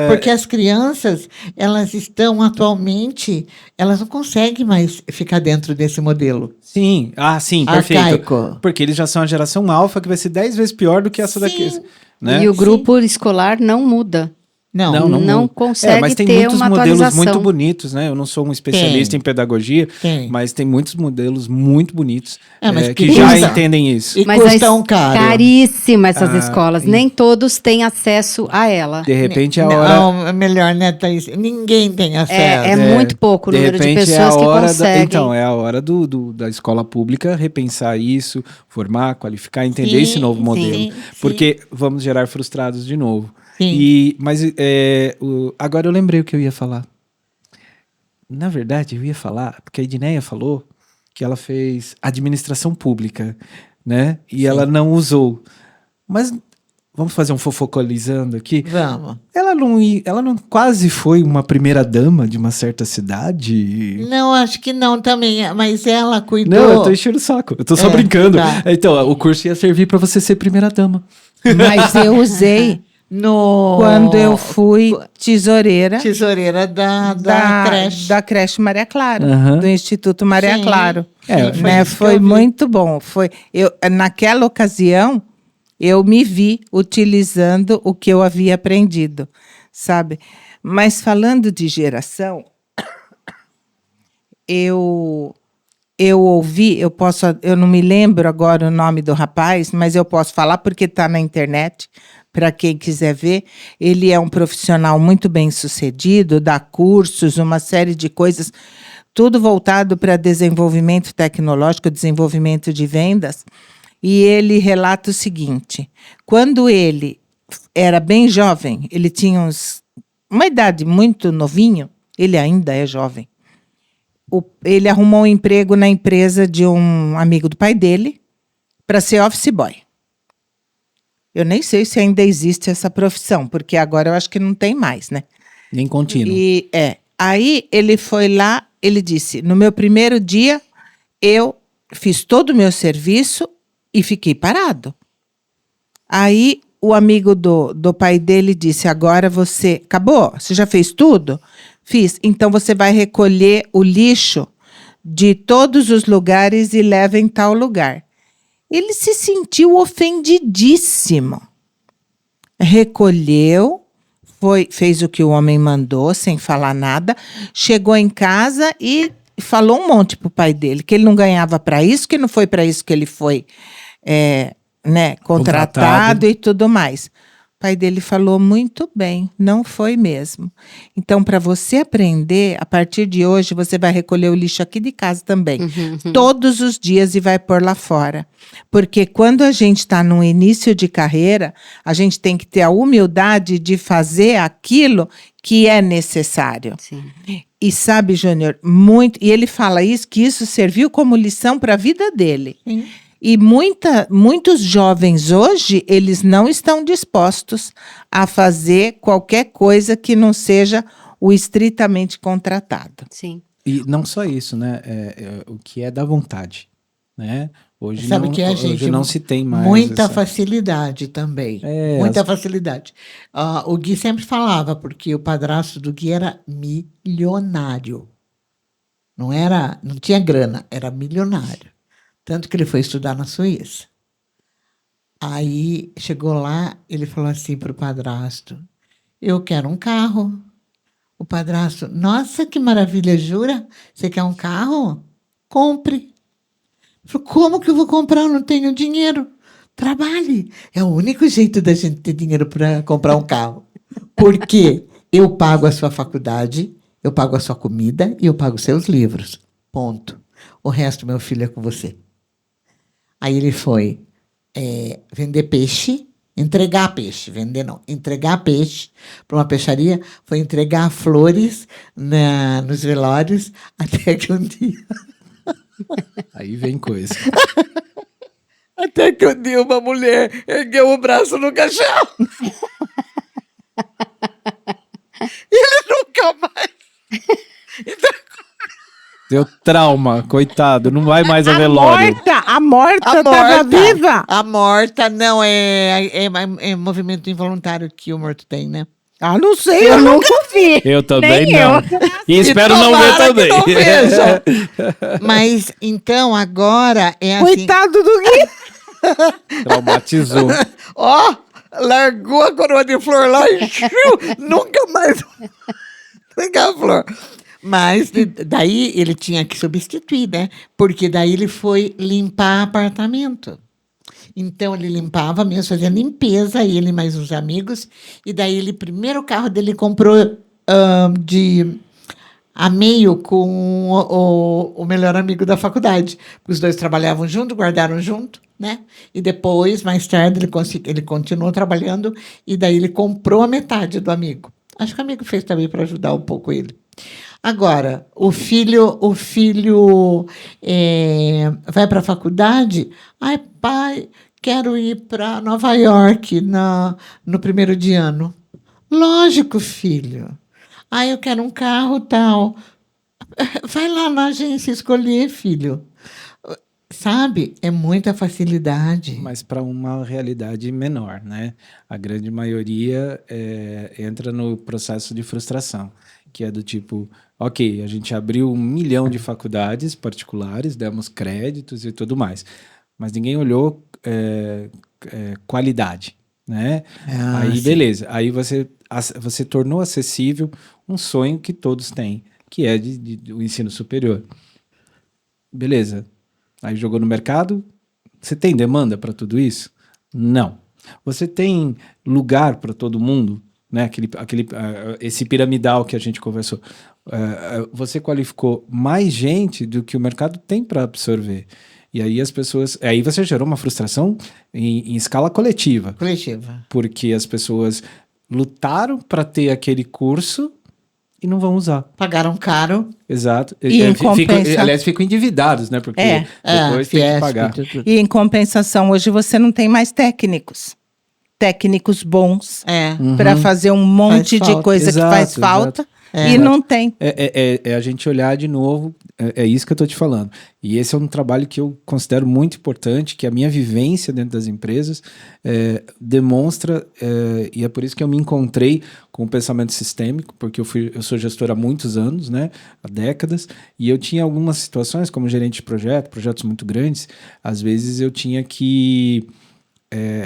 Porque as crianças, elas estão atualmente, elas não conseguem mais ficar dentro desse modelo. Sim, sim, perfeito. Arcaico. Porque eles já são a geração alfa, que vai ser 10 vezes pior do que essa daqui. Né? E o grupo escolar não muda. Não consegue mas tem ter muitos uma modelos atualização. muito bonitos, né? Eu não sou um especialista em pedagogia, mas tem muitos modelos muito bonitos que já entendem isso. E custam caro. Caríssima essas escolas. Nem todos têm acesso a ela. De repente é a hora... Não, melhor, né, Thaís? Ninguém tem acesso. É muito pouco o número de pessoas que conseguem. Então, é a hora da escola pública repensar isso, formar, qualificar, entender esse novo modelo. Porque vamos gerar frustrados de novo. Mas agora eu lembrei o que eu ia falar. Na verdade, eu ia falar, porque a Edneia falou que ela fez administração pública, né? E ela não usou. Mas vamos fazer um fofocalizando aqui? Vamos. Ela não quase foi uma primeira-dama de uma certa cidade? Não, acho que não também, mas ela cuidou... Não, eu tô enchendo o saco, eu tô só brincando. Tá. Então, o curso ia servir para você ser primeira-dama. Mas eu usei... Quando eu fui tesoureira da creche. Da creche Maria Clara, do Instituto Maria Claro. Foi muito bom. Naquela ocasião, eu me vi utilizando o que eu havia aprendido, sabe? Mas falando de geração, eu ouvi, eu não me lembro agora o nome do rapaz, mas eu posso falar porque está na internet. Para quem quiser ver, ele é um profissional muito bem sucedido, dá cursos, uma série de coisas, tudo voltado para desenvolvimento tecnológico, desenvolvimento de vendas. E ele relata o seguinte: quando ele era bem jovem, ele tinha uma idade muito novinho, ele ainda é jovem. Ele arrumou um emprego na empresa de um amigo do pai dele para ser office boy. Eu nem sei se ainda existe essa profissão, porque agora eu acho que não tem mais, né? Nem contínuo. Aí ele foi lá, ele disse, no meu primeiro dia, eu fiz todo o meu serviço e fiquei parado. Aí o amigo do pai dele disse, agora você acabou? Você já fez tudo? Fiz. Então você vai recolher o lixo de todos os lugares e leva em tal lugar. Ele se sentiu ofendidíssimo. Recolheu, fez o que o homem mandou, sem falar nada, chegou em casa e falou um monte pro pai dele, que ele não ganhava para isso, que não foi para isso que ele foi contratado e tudo mais. O pai dele falou muito bem, não foi mesmo. Então, para você aprender, a partir de hoje, você vai recolher o lixo aqui de casa também. Todos os dias e vai pôr lá fora. Porque quando a gente está no início de carreira, a gente tem que ter a humildade de fazer aquilo que é necessário. Sim. E sabe, Júnior, e ele fala isso, que isso serviu como lição para a vida dele. Sim. E muitos jovens hoje, eles não estão dispostos a fazer qualquer coisa que não seja o estritamente contratado. Sim. E não só isso, né? O que é da vontade, né? Hoje Sabe não, que a gente hoje não se tem mais muita essa- facilidade também. É, Muita facilidade. O Gui sempre falava, porque o padrasto do Gui era milionário. Não tinha grana, era milionário. Tanto que ele foi estudar na Suíça. Aí chegou lá, ele falou assim para o padrasto: eu quero um carro. O padrasto: nossa, que maravilha, jura? Você quer um carro? Compre. Ele falou: como que eu vou comprar? Eu não tenho dinheiro. Trabalhe. É o único jeito da gente ter dinheiro para comprar um carro. Porque eu pago a sua faculdade, eu pago a sua comida e eu pago os seus livros. Ponto. O resto, meu filho, é com você. Aí ele foi vender peixe, entregar peixe, vender não, entregar peixe para uma peixaria, foi entregar flores nos velórios, até que um dia, Aí vem coisa. uma mulher ergueu o braço no caixão. E ele nunca mais. Deu trauma, coitado, não vai mais ao velório. A morta estava viva. A morta não é movimento involuntário que o morto tem, né? Ah, não sei, Eu nunca vi. Eu também Nem não. eu. E espero não ver tomara que também. não veja. Mas então agora é assim. Coitado do Gui. Traumatizou. Ó, largou a coroa de flor lá e nunca mais pegar a flor. Mas daí ele tinha que substituir, né? Porque daí ele foi limpar apartamento. Então ele limpava mesmo, fazia limpeza, ele e mais uns amigos. E daí ele, primeiro carro dele comprou a meio com o melhor amigo da faculdade. Os dois trabalhavam junto, guardaram junto, né? E depois, mais tarde, ele continuou trabalhando e daí ele comprou a metade do amigo. Acho que o amigo fez também para ajudar um pouco ele. Agora, o filho vai para a faculdade. Ai, pai, quero ir para Nova York no primeiro de ano. Lógico, filho. Eu quero um carro tal. Vai lá na agência escolher, filho. Sabe? É muita facilidade. Mas para uma realidade menor, né? A grande maioria entra no processo de frustração, que é do tipo, ok, a gente abriu 1 milhão de faculdades particulares, demos créditos e tudo mais, mas ninguém olhou qualidade, né? Aí, sim. beleza. Aí você tornou acessível um sonho que todos têm, que é do ensino superior. Beleza. Aí jogou no mercado. Você tem demanda para tudo isso? Não. Você tem lugar para todo mundo? Né? Esse piramidal que a gente conversou. Você qualificou mais gente do que o mercado tem para absorver. E aí as pessoas... Aí você gerou uma frustração em escala coletiva. Coletiva. Porque as pessoas lutaram para ter aquele curso e não vão usar. Pagaram caro. Exato. E em compensa- Aliás, ficam endividados, né? Porque depois tem que Fiesp, pagar. tudo. E em compensação, hoje você não tem mais técnicos. Técnicos bons para fazer um monte Faz de falta. coisa que faz Exato, falta exato. e não tem. É a gente olhar de novo, é isso que eu estou te falando. E esse é um trabalho que eu considero muito importante, que a minha vivência dentro das empresas demonstra, e é por isso que eu me encontrei com o pensamento sistêmico, porque eu sou gestor há muitos anos, né, há décadas, e eu tinha algumas situações, como gerente de projetos muito grandes, às vezes eu tinha que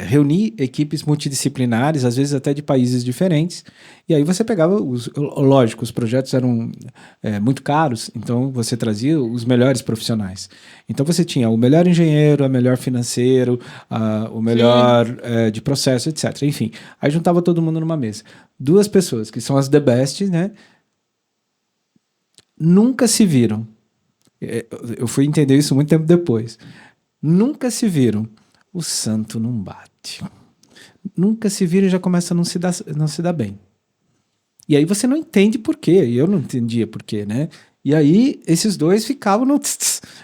reunir equipes multidisciplinares, às vezes até de países diferentes, e aí você pegava, lógico, os projetos eram muito caros, então você trazia os melhores profissionais. Então você tinha o melhor engenheiro, o melhor financeiro, o melhor de processo, etc. Enfim, aí juntava todo mundo numa mesa. 2 pessoas, que são as the best, né? Nunca se viram. Eu fui entender isso muito tempo depois. Nunca se viram. O santo não bate. Nunca se vira e já começa a não se dar bem. E aí você não entende por quê. E eu não entendia por quê, né? E aí, esses dois ficavam no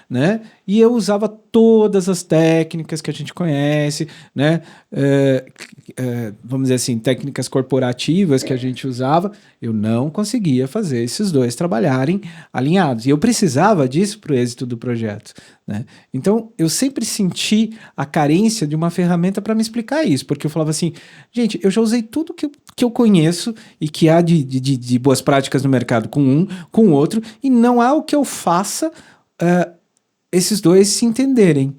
né? E eu usava todas as técnicas que a gente conhece, né? Vamos dizer assim, técnicas corporativas que a gente usava. Eu não conseguia fazer esses dois trabalharem alinhados. E eu precisava disso para o êxito do projeto, né? Então, eu sempre senti a carência de uma ferramenta para me explicar isso. Porque eu falava assim, gente, eu já usei tudo que eu conheço e que há de boas práticas no mercado com um, com o outro, e não há o que eu faça esses dois se entenderem.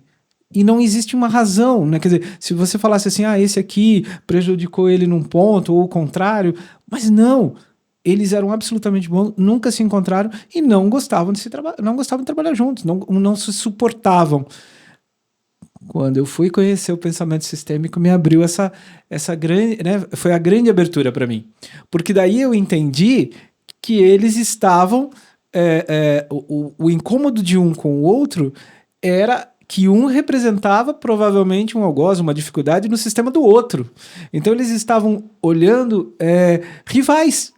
E não existe uma razão, né? Quer dizer, se você falasse assim, esse aqui prejudicou ele num ponto, ou o contrário, mas não, eles eram absolutamente bons, nunca se encontraram e não gostavam não gostavam de trabalhar juntos, não se suportavam. Quando eu fui conhecer o pensamento sistêmico, me abriu essa grande, né? Foi a grande abertura para mim. Porque daí eu entendi que eles estavam... o incômodo de um com o outro era que um representava provavelmente um algoz, uma dificuldade no sistema do outro. Então eles estavam olhando rivais,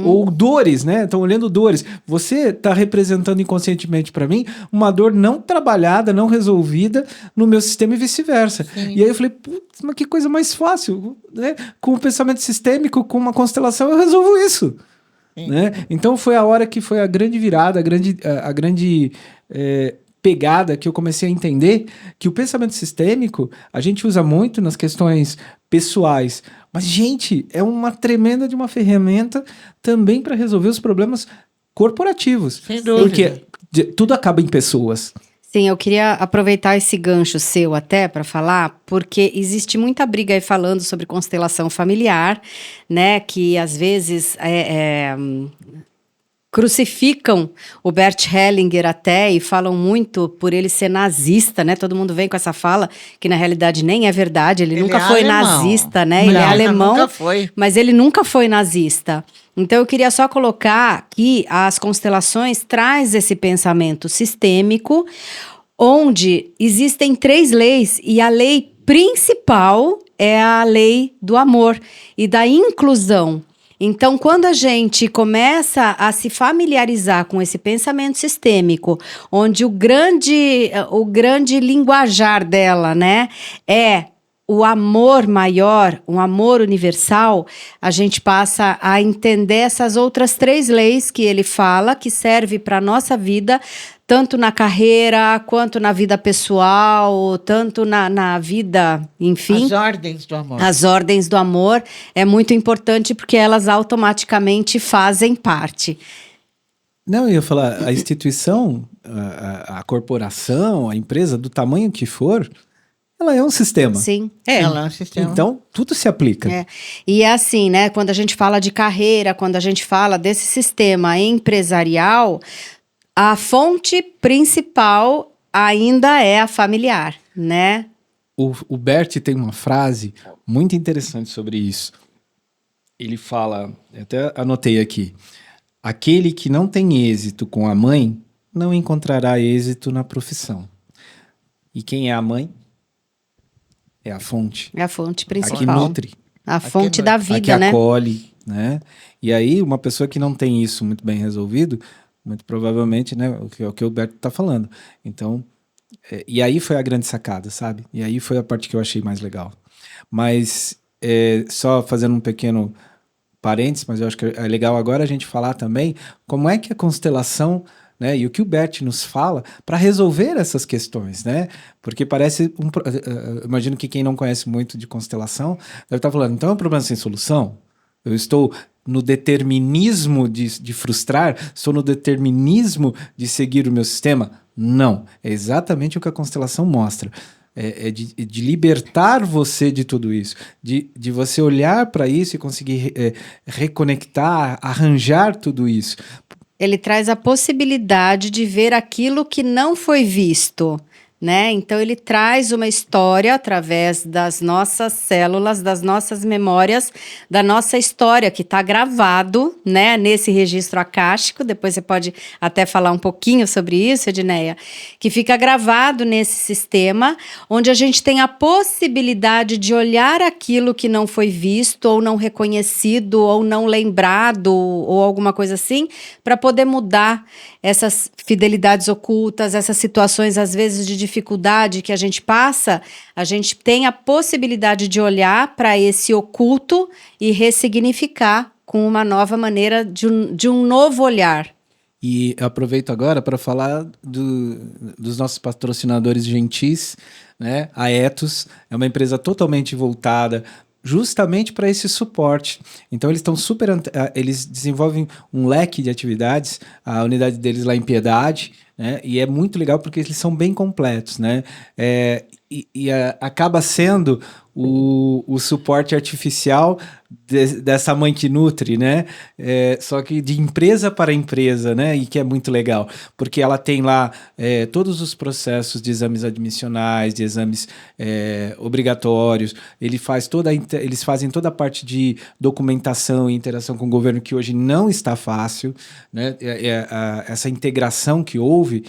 ou dores, né? Estão olhando dores. Você está representando inconscientemente para mim uma dor não trabalhada, não resolvida no meu sistema e vice-versa. E aí eu falei, putz, mas que coisa mais fácil, né? Com o pensamento sistêmico, com uma constelação, eu resolvo isso. Né? Então foi a hora que foi a grande virada, a grande pegada que eu comecei a entender que o pensamento sistêmico a gente usa muito nas questões pessoais, mas gente, é uma tremenda de uma ferramenta também para resolver os problemas corporativos. Sem dúvida. Porque tudo acaba em pessoas. Sim, eu queria aproveitar esse gancho seu até para falar, porque existe muita briga aí falando sobre constelação familiar, né, que às vezes crucificam o Bert Hellinger até e falam muito por ele ser nazista, né, todo mundo vem com essa fala, que na realidade nem é verdade, ele nunca foi nazista, né, ele é alemão, nunca foi. mas ele nunca foi nazista. Então, eu queria só colocar que as constelações traz esse pensamento sistêmico, onde existem 3 leis, e a lei principal é a lei do amor e da inclusão. Então, quando a gente começa a se familiarizar com esse pensamento sistêmico, onde o grande linguajar dela, né, é o amor maior, um amor universal, a gente passa a entender essas outras 3 leis que ele fala, que serve para a nossa vida, tanto na carreira, quanto na vida pessoal, tanto na vida, enfim. As ordens do amor. As ordens do amor é muito importante porque elas automaticamente fazem parte. Não, eu ia falar, a instituição, a corporação, a empresa, do tamanho que for, ela é um sistema. Sim. Ela é um sistema. Então, tudo se aplica. E é assim, né? Quando a gente fala de carreira, quando a gente fala desse sistema empresarial, a fonte principal ainda é a familiar, né? O Bert tem uma frase muito interessante sobre isso. Ele fala, até anotei aqui, aquele que não tem êxito com a mãe, não encontrará êxito na profissão. E quem é a mãe? É a fonte. É a fonte principal. A que nutre. A fonte da vida, a que né? acolhe, né? E aí, uma pessoa que não tem isso muito bem resolvido, muito provavelmente, né, é o que o Berto está falando. Então, e aí foi a grande sacada, sabe? E aí foi a parte que eu achei mais legal. Mas, só fazendo um pequeno parênteses, mas eu acho que é legal agora a gente falar também como é que a constelação, né, e o que o Bert nos fala para resolver essas questões, né? Porque parece imagino que quem não conhece muito de constelação deve estar falando, então é um problema sem solução? Eu estou no determinismo de frustrar? Estou no determinismo de seguir o meu sistema? Não. É exatamente o que a constelação mostra. De libertar você de tudo isso. De você olhar para isso e conseguir reconectar, arranjar tudo isso. Ele traz a possibilidade de ver aquilo que não foi visto, né? Então ele traz uma história através das nossas células, das nossas memórias, da nossa história que está gravado, né? Nesse registro acástico. Depois você pode até falar um pouquinho sobre isso, Edneia, que fica gravado nesse sistema, onde a gente tem a possibilidade de olhar aquilo que não foi visto, ou não reconhecido, ou não lembrado, ou alguma coisa assim, para poder mudar essas fidelidades ocultas, essas situações, às vezes, de dificuldade que a gente passa. A gente tem a possibilidade de olhar para esse oculto e ressignificar com uma nova maneira de um novo olhar. E eu aproveito agora para falar dos nossos patrocinadores gentis, né? A Ethos é uma empresa totalmente voltada justamente para esse suporte. Então eles estão eles desenvolvem um leque de atividades, a unidade deles lá em Piedade, né? E é muito legal porque eles são bem completos, né? Acaba sendo o suporte artificial dessa mãe que nutre, né? Só que de empresa para empresa, né? E que é muito legal, porque ela tem lá todos os processos de exames admissionais, de exames obrigatórios. Eles fazem toda a parte de documentação e interação com o governo, que hoje não está fácil, né? Essa integração que houve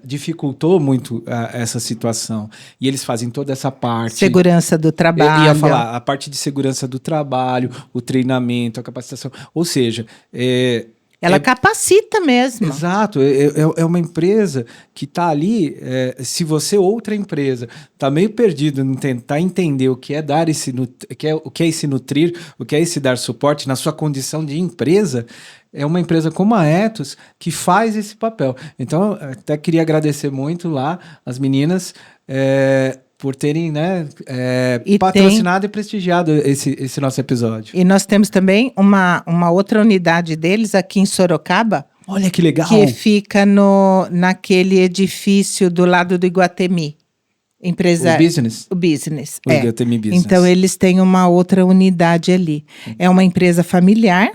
dificultou muito essa situação. E eles fazem toda essa parte. Segurança do trabalho. Eu ia falar, a parte de segurança do trabalho, o treinamento, a capacitação. Ou seja, ela capacita mesmo. Exato, é uma empresa que está ali. Se você, outra empresa, está meio perdido em tentar entender o que é dar o que é esse nutrir, o que é esse dar suporte na sua condição de empresa, é uma empresa como a Ethos que faz esse papel. Então, até queria agradecer muito lá as meninas por terem, né, patrocinado e prestigiado esse nosso episódio. E nós temos também uma outra unidade deles aqui em Sorocaba. Olha que legal! Que fica naquele edifício do lado do Iguatemi. O Business? O Business, o Iguatemi Business. Então, eles têm uma outra unidade ali. É uma empresa familiar.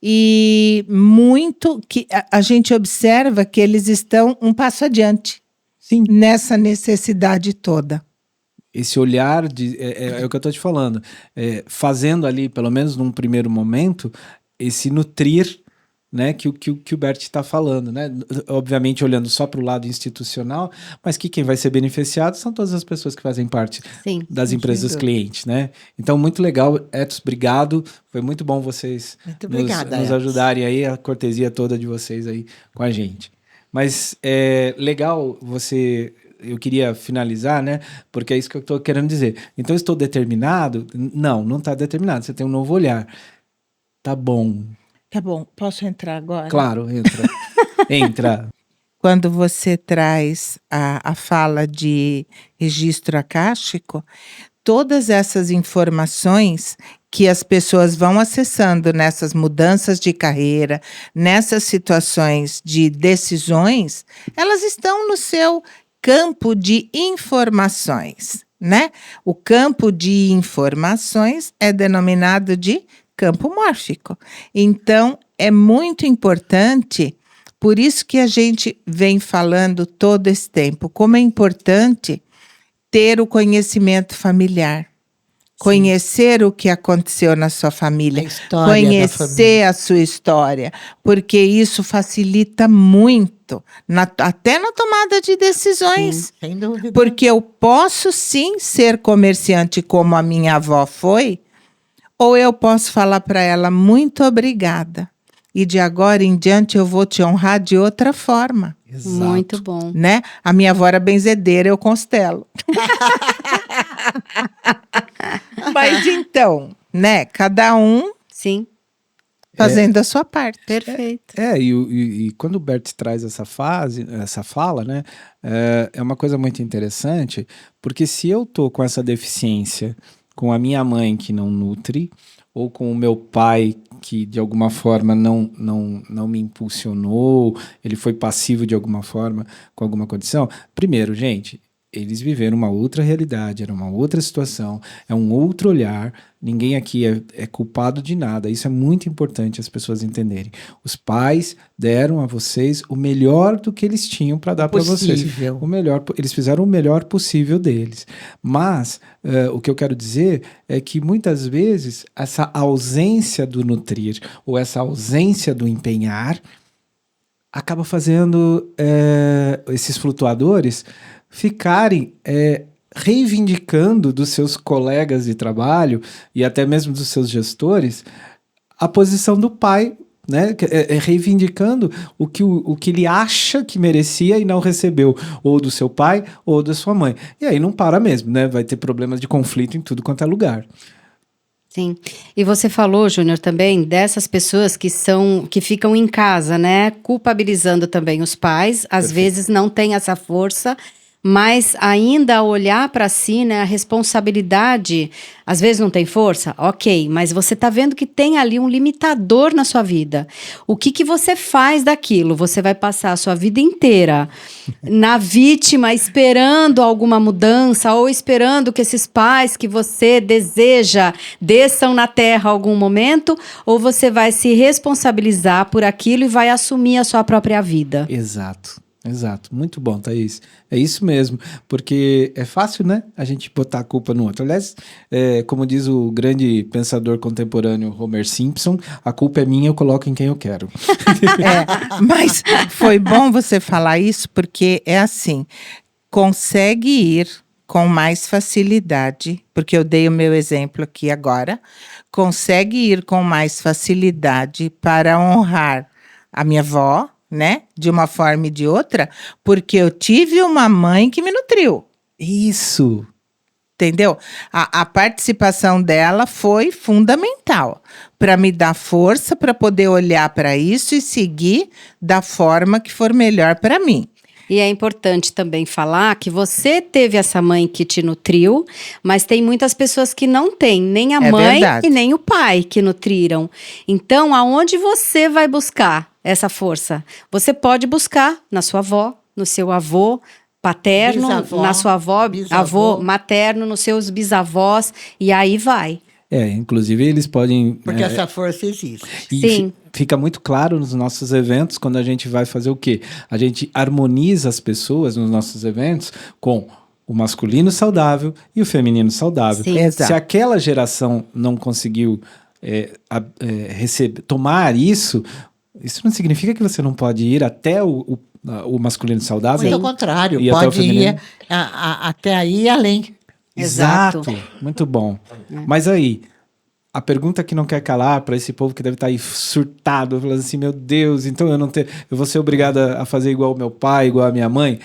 E muito que a gente observa que eles estão um passo adiante. Sim. Nessa necessidade toda. Esse olhar é o que eu estou te falando. Fazendo ali, pelo menos num primeiro momento, esse nutrir, né, que o Bert está falando, né? Obviamente olhando só para o lado institucional, mas que quem vai ser beneficiado são todas as pessoas que fazem parte das empresas clientes, né? Então, muito legal. Ethos, obrigado. Foi muito bom vocês nos ajudarem aí, a cortesia toda de vocês aí com a gente. Mas legal eu queria finalizar, né? Porque é isso que eu estou querendo dizer. Então, estou determinado? Não está determinado. Você tem um novo olhar. Tá bom. Tá bom, posso entrar agora? Claro, entra. Entra. Quando você traz a fala de registro acástico, todas essas informações que as pessoas vão acessando nessas mudanças de carreira, nessas situações de decisões, elas estão no seu campo de informações, né? O campo de informações é denominado de campo mórfico. Então, é muito importante, por isso que a gente vem falando todo esse tempo, como é importante ter o conhecimento familiar. Sim. Conhecer o que aconteceu na sua família, conhecer a sua história, porque isso facilita muito, até na tomada de decisões. Sim, sem dúvida. Porque eu posso sim ser comerciante como a minha avó foi, ou eu posso falar para ela, muito obrigada. E de agora em diante eu vou te honrar de outra forma. Exato. Muito bom. Né? A minha avó era benzedeira, eu constelo. Mas então, né? Cada um sim, fazendo a sua parte. Perfeito. E quando o Bert traz essa fala, né? É uma coisa muito interessante, porque se eu tô com essa deficiência, com a minha mãe que não nutre, ou com o meu pai que de alguma forma não me impulsionou, ele foi passivo de alguma forma, com alguma condição. Primeiro, gente, eles viveram uma outra realidade, era uma outra situação, é um outro olhar. Ninguém aqui é culpado de nada. Isso é muito importante as pessoas entenderem. Os pais deram a vocês o melhor do que eles tinham para dar para vocês. O melhor, eles fizeram o melhor possível deles. Mas o que eu quero dizer é que muitas vezes essa ausência do nutrir ou essa ausência do empenhar acaba fazendo esses flutuadores ficarem reivindicando dos seus colegas de trabalho e até mesmo dos seus gestores a posição do pai, né? Reivindicando o que ele acha que merecia e não recebeu, ou do seu pai ou da sua mãe. E aí não para mesmo, né? Vai ter problemas de conflito em tudo quanto é lugar. Sim. E você falou, Júnior, também dessas pessoas que ficam em casa, né? Culpabilizando também os pais, às vezes não tem essa força, mas ainda olhar para si, né, a responsabilidade, às vezes não tem força, ok, mas você está vendo que tem ali um limitador na sua vida. O que você faz daquilo? Você vai passar a sua vida inteira na vítima, esperando alguma mudança ou esperando que esses pais que você deseja desçam na terra algum momento, ou você vai se responsabilizar por aquilo e vai assumir a sua própria vida? Exato. Muito bom, Thaís. É isso mesmo, porque é fácil, né, a gente botar a culpa no outro. Aliás, como diz o grande pensador contemporâneo Homer Simpson, a culpa é minha, eu coloco em quem eu quero. Mas foi bom você falar isso, porque é assim, consegue ir com mais facilidade, porque eu dei o meu exemplo aqui agora, consegue ir com mais facilidade para honrar a minha avó, né? De uma forma e de outra, porque eu tive uma mãe que me nutriu. Isso! Entendeu? A participação dela foi fundamental para me dar força para poder olhar para isso e seguir da forma que for melhor para mim. E é importante também falar que você teve essa mãe que te nutriu, mas tem muitas pessoas que não têm nem a mãe verdade. E nem o pai que nutriram. Então, aonde você vai buscar essa força? Você pode buscar na sua avó, no seu avô paterno, Bisavó, na sua avó, bisavô. avô materno, nos seus bisavós, e aí vai. Inclusive eles podem... Porque essa força existe. E Sim. fica muito claro nos nossos eventos, quando a gente vai fazer o quê? A gente harmoniza as pessoas nos nossos eventos com o masculino saudável e o feminino saudável. Sim. Exato. Se aquela geração não conseguiu tomar isso não significa que você não pode ir até o masculino saudável. Muito ao contrário, E até o pode ir feminino. até aí e além. Exato. Muito bom. Mas aí, a pergunta que não quer calar para esse povo que deve estar aí surtado, falando assim, meu Deus, então eu vou ser obrigada a fazer igual o meu pai, igual a minha mãe?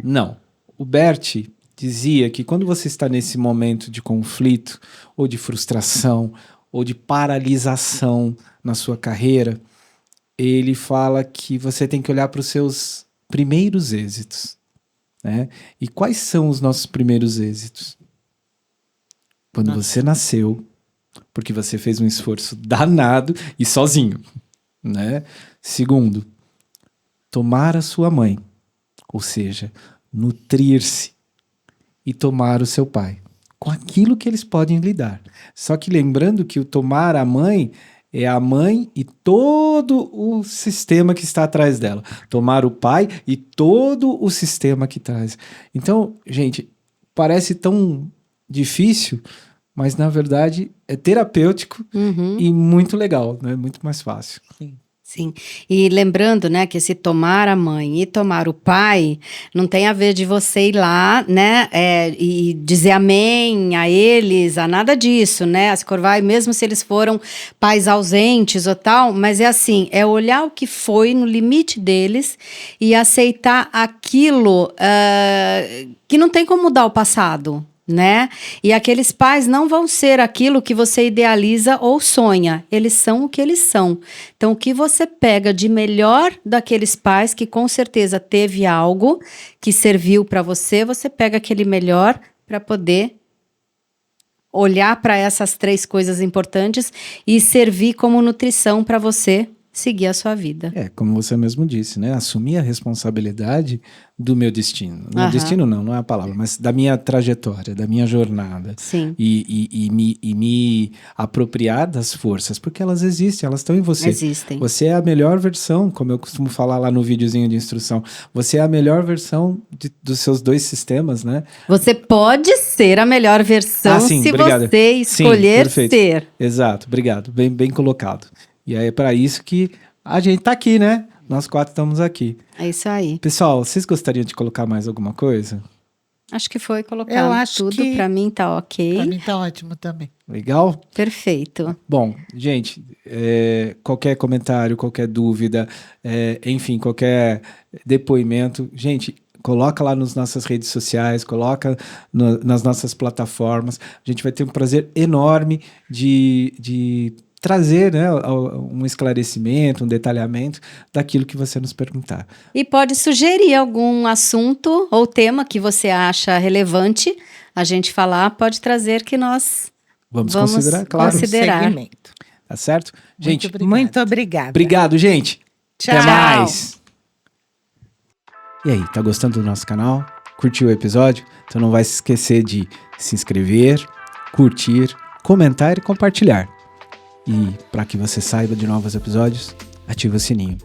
Não. O Bert dizia que quando você está nesse momento de conflito, ou de frustração, ou de paralisação na sua carreira, ele fala que você tem que olhar para os seus primeiros êxitos, né? E quais são os nossos primeiros êxitos? Quando você nasceu, porque você fez um esforço danado e sozinho, né? Segundo, tomar a sua mãe, ou seja, nutrir-se e tomar o seu pai, com aquilo que eles podem lhe dar. Só que lembrando que o tomar a mãe é a mãe e todo o sistema que está atrás dela. Tomar o pai e todo o sistema que traz. Então, gente, parece tão difícil, mas na verdade é terapêutico e muito legal, né? Muito mais fácil. Sim, e lembrando, né, que esse tomar a mãe e tomar o pai não tem a ver de você ir lá, né, e dizer amém a eles, a nada disso, né, a Corvai, mesmo se eles foram pais ausentes ou tal, mas é assim, é olhar o que foi no limite deles e aceitar aquilo que não tem como mudar o passado, né? E aqueles pais não vão ser aquilo que você idealiza ou sonha. Eles são o que eles são. Então, o que você pega de melhor daqueles pais que com certeza teve algo que serviu para você, você pega aquele melhor para poder olhar para essas três coisas importantes e servir como nutrição para você seguir a sua vida. Como você mesmo disse, né? Assumir a responsabilidade do meu destino. Meu Aham. destino não é a palavra, mas da minha trajetória, da minha jornada. Sim, E me apropriar das forças, porque elas existem, elas estão em você. existem. Você é a melhor versão, como eu costumo falar lá no videozinho de instrução, você é a melhor versão dos seus dois sistemas, né? Você pode ser a melhor versão sim, se obrigado. você Sim, escolher perfeito. ser. Exato, obrigado, bem colocado. E aí é para isso que a gente tá aqui, né? Nós 4 estamos aqui. É isso aí. Pessoal, vocês gostariam de colocar mais alguma coisa? Acho que foi colocado Eu acho tudo. que- Pra mim tá ok. Para mim tá ótimo também. Legal? Perfeito. Bom, gente, qualquer comentário, qualquer dúvida, enfim, qualquer depoimento, gente, coloca lá nas nossas redes sociais, coloca nas nossas plataformas. A gente vai ter um prazer enorme de trazer, né, um esclarecimento, um detalhamento daquilo que você nos perguntar. E pode sugerir algum assunto ou tema que você acha relevante a gente falar, pode trazer que nós Vamos Vamos considerar, claro. considerar. Segmento. Tá certo? Gente, obrigada. Muito obrigada. obrigado, gente. Tchau. Até mais. E aí, tá gostando do nosso canal? Curtiu o episódio? Então não vai se esquecer de se inscrever, curtir, comentar e compartilhar. E para que você saiba de novos episódios, ativa o sininho.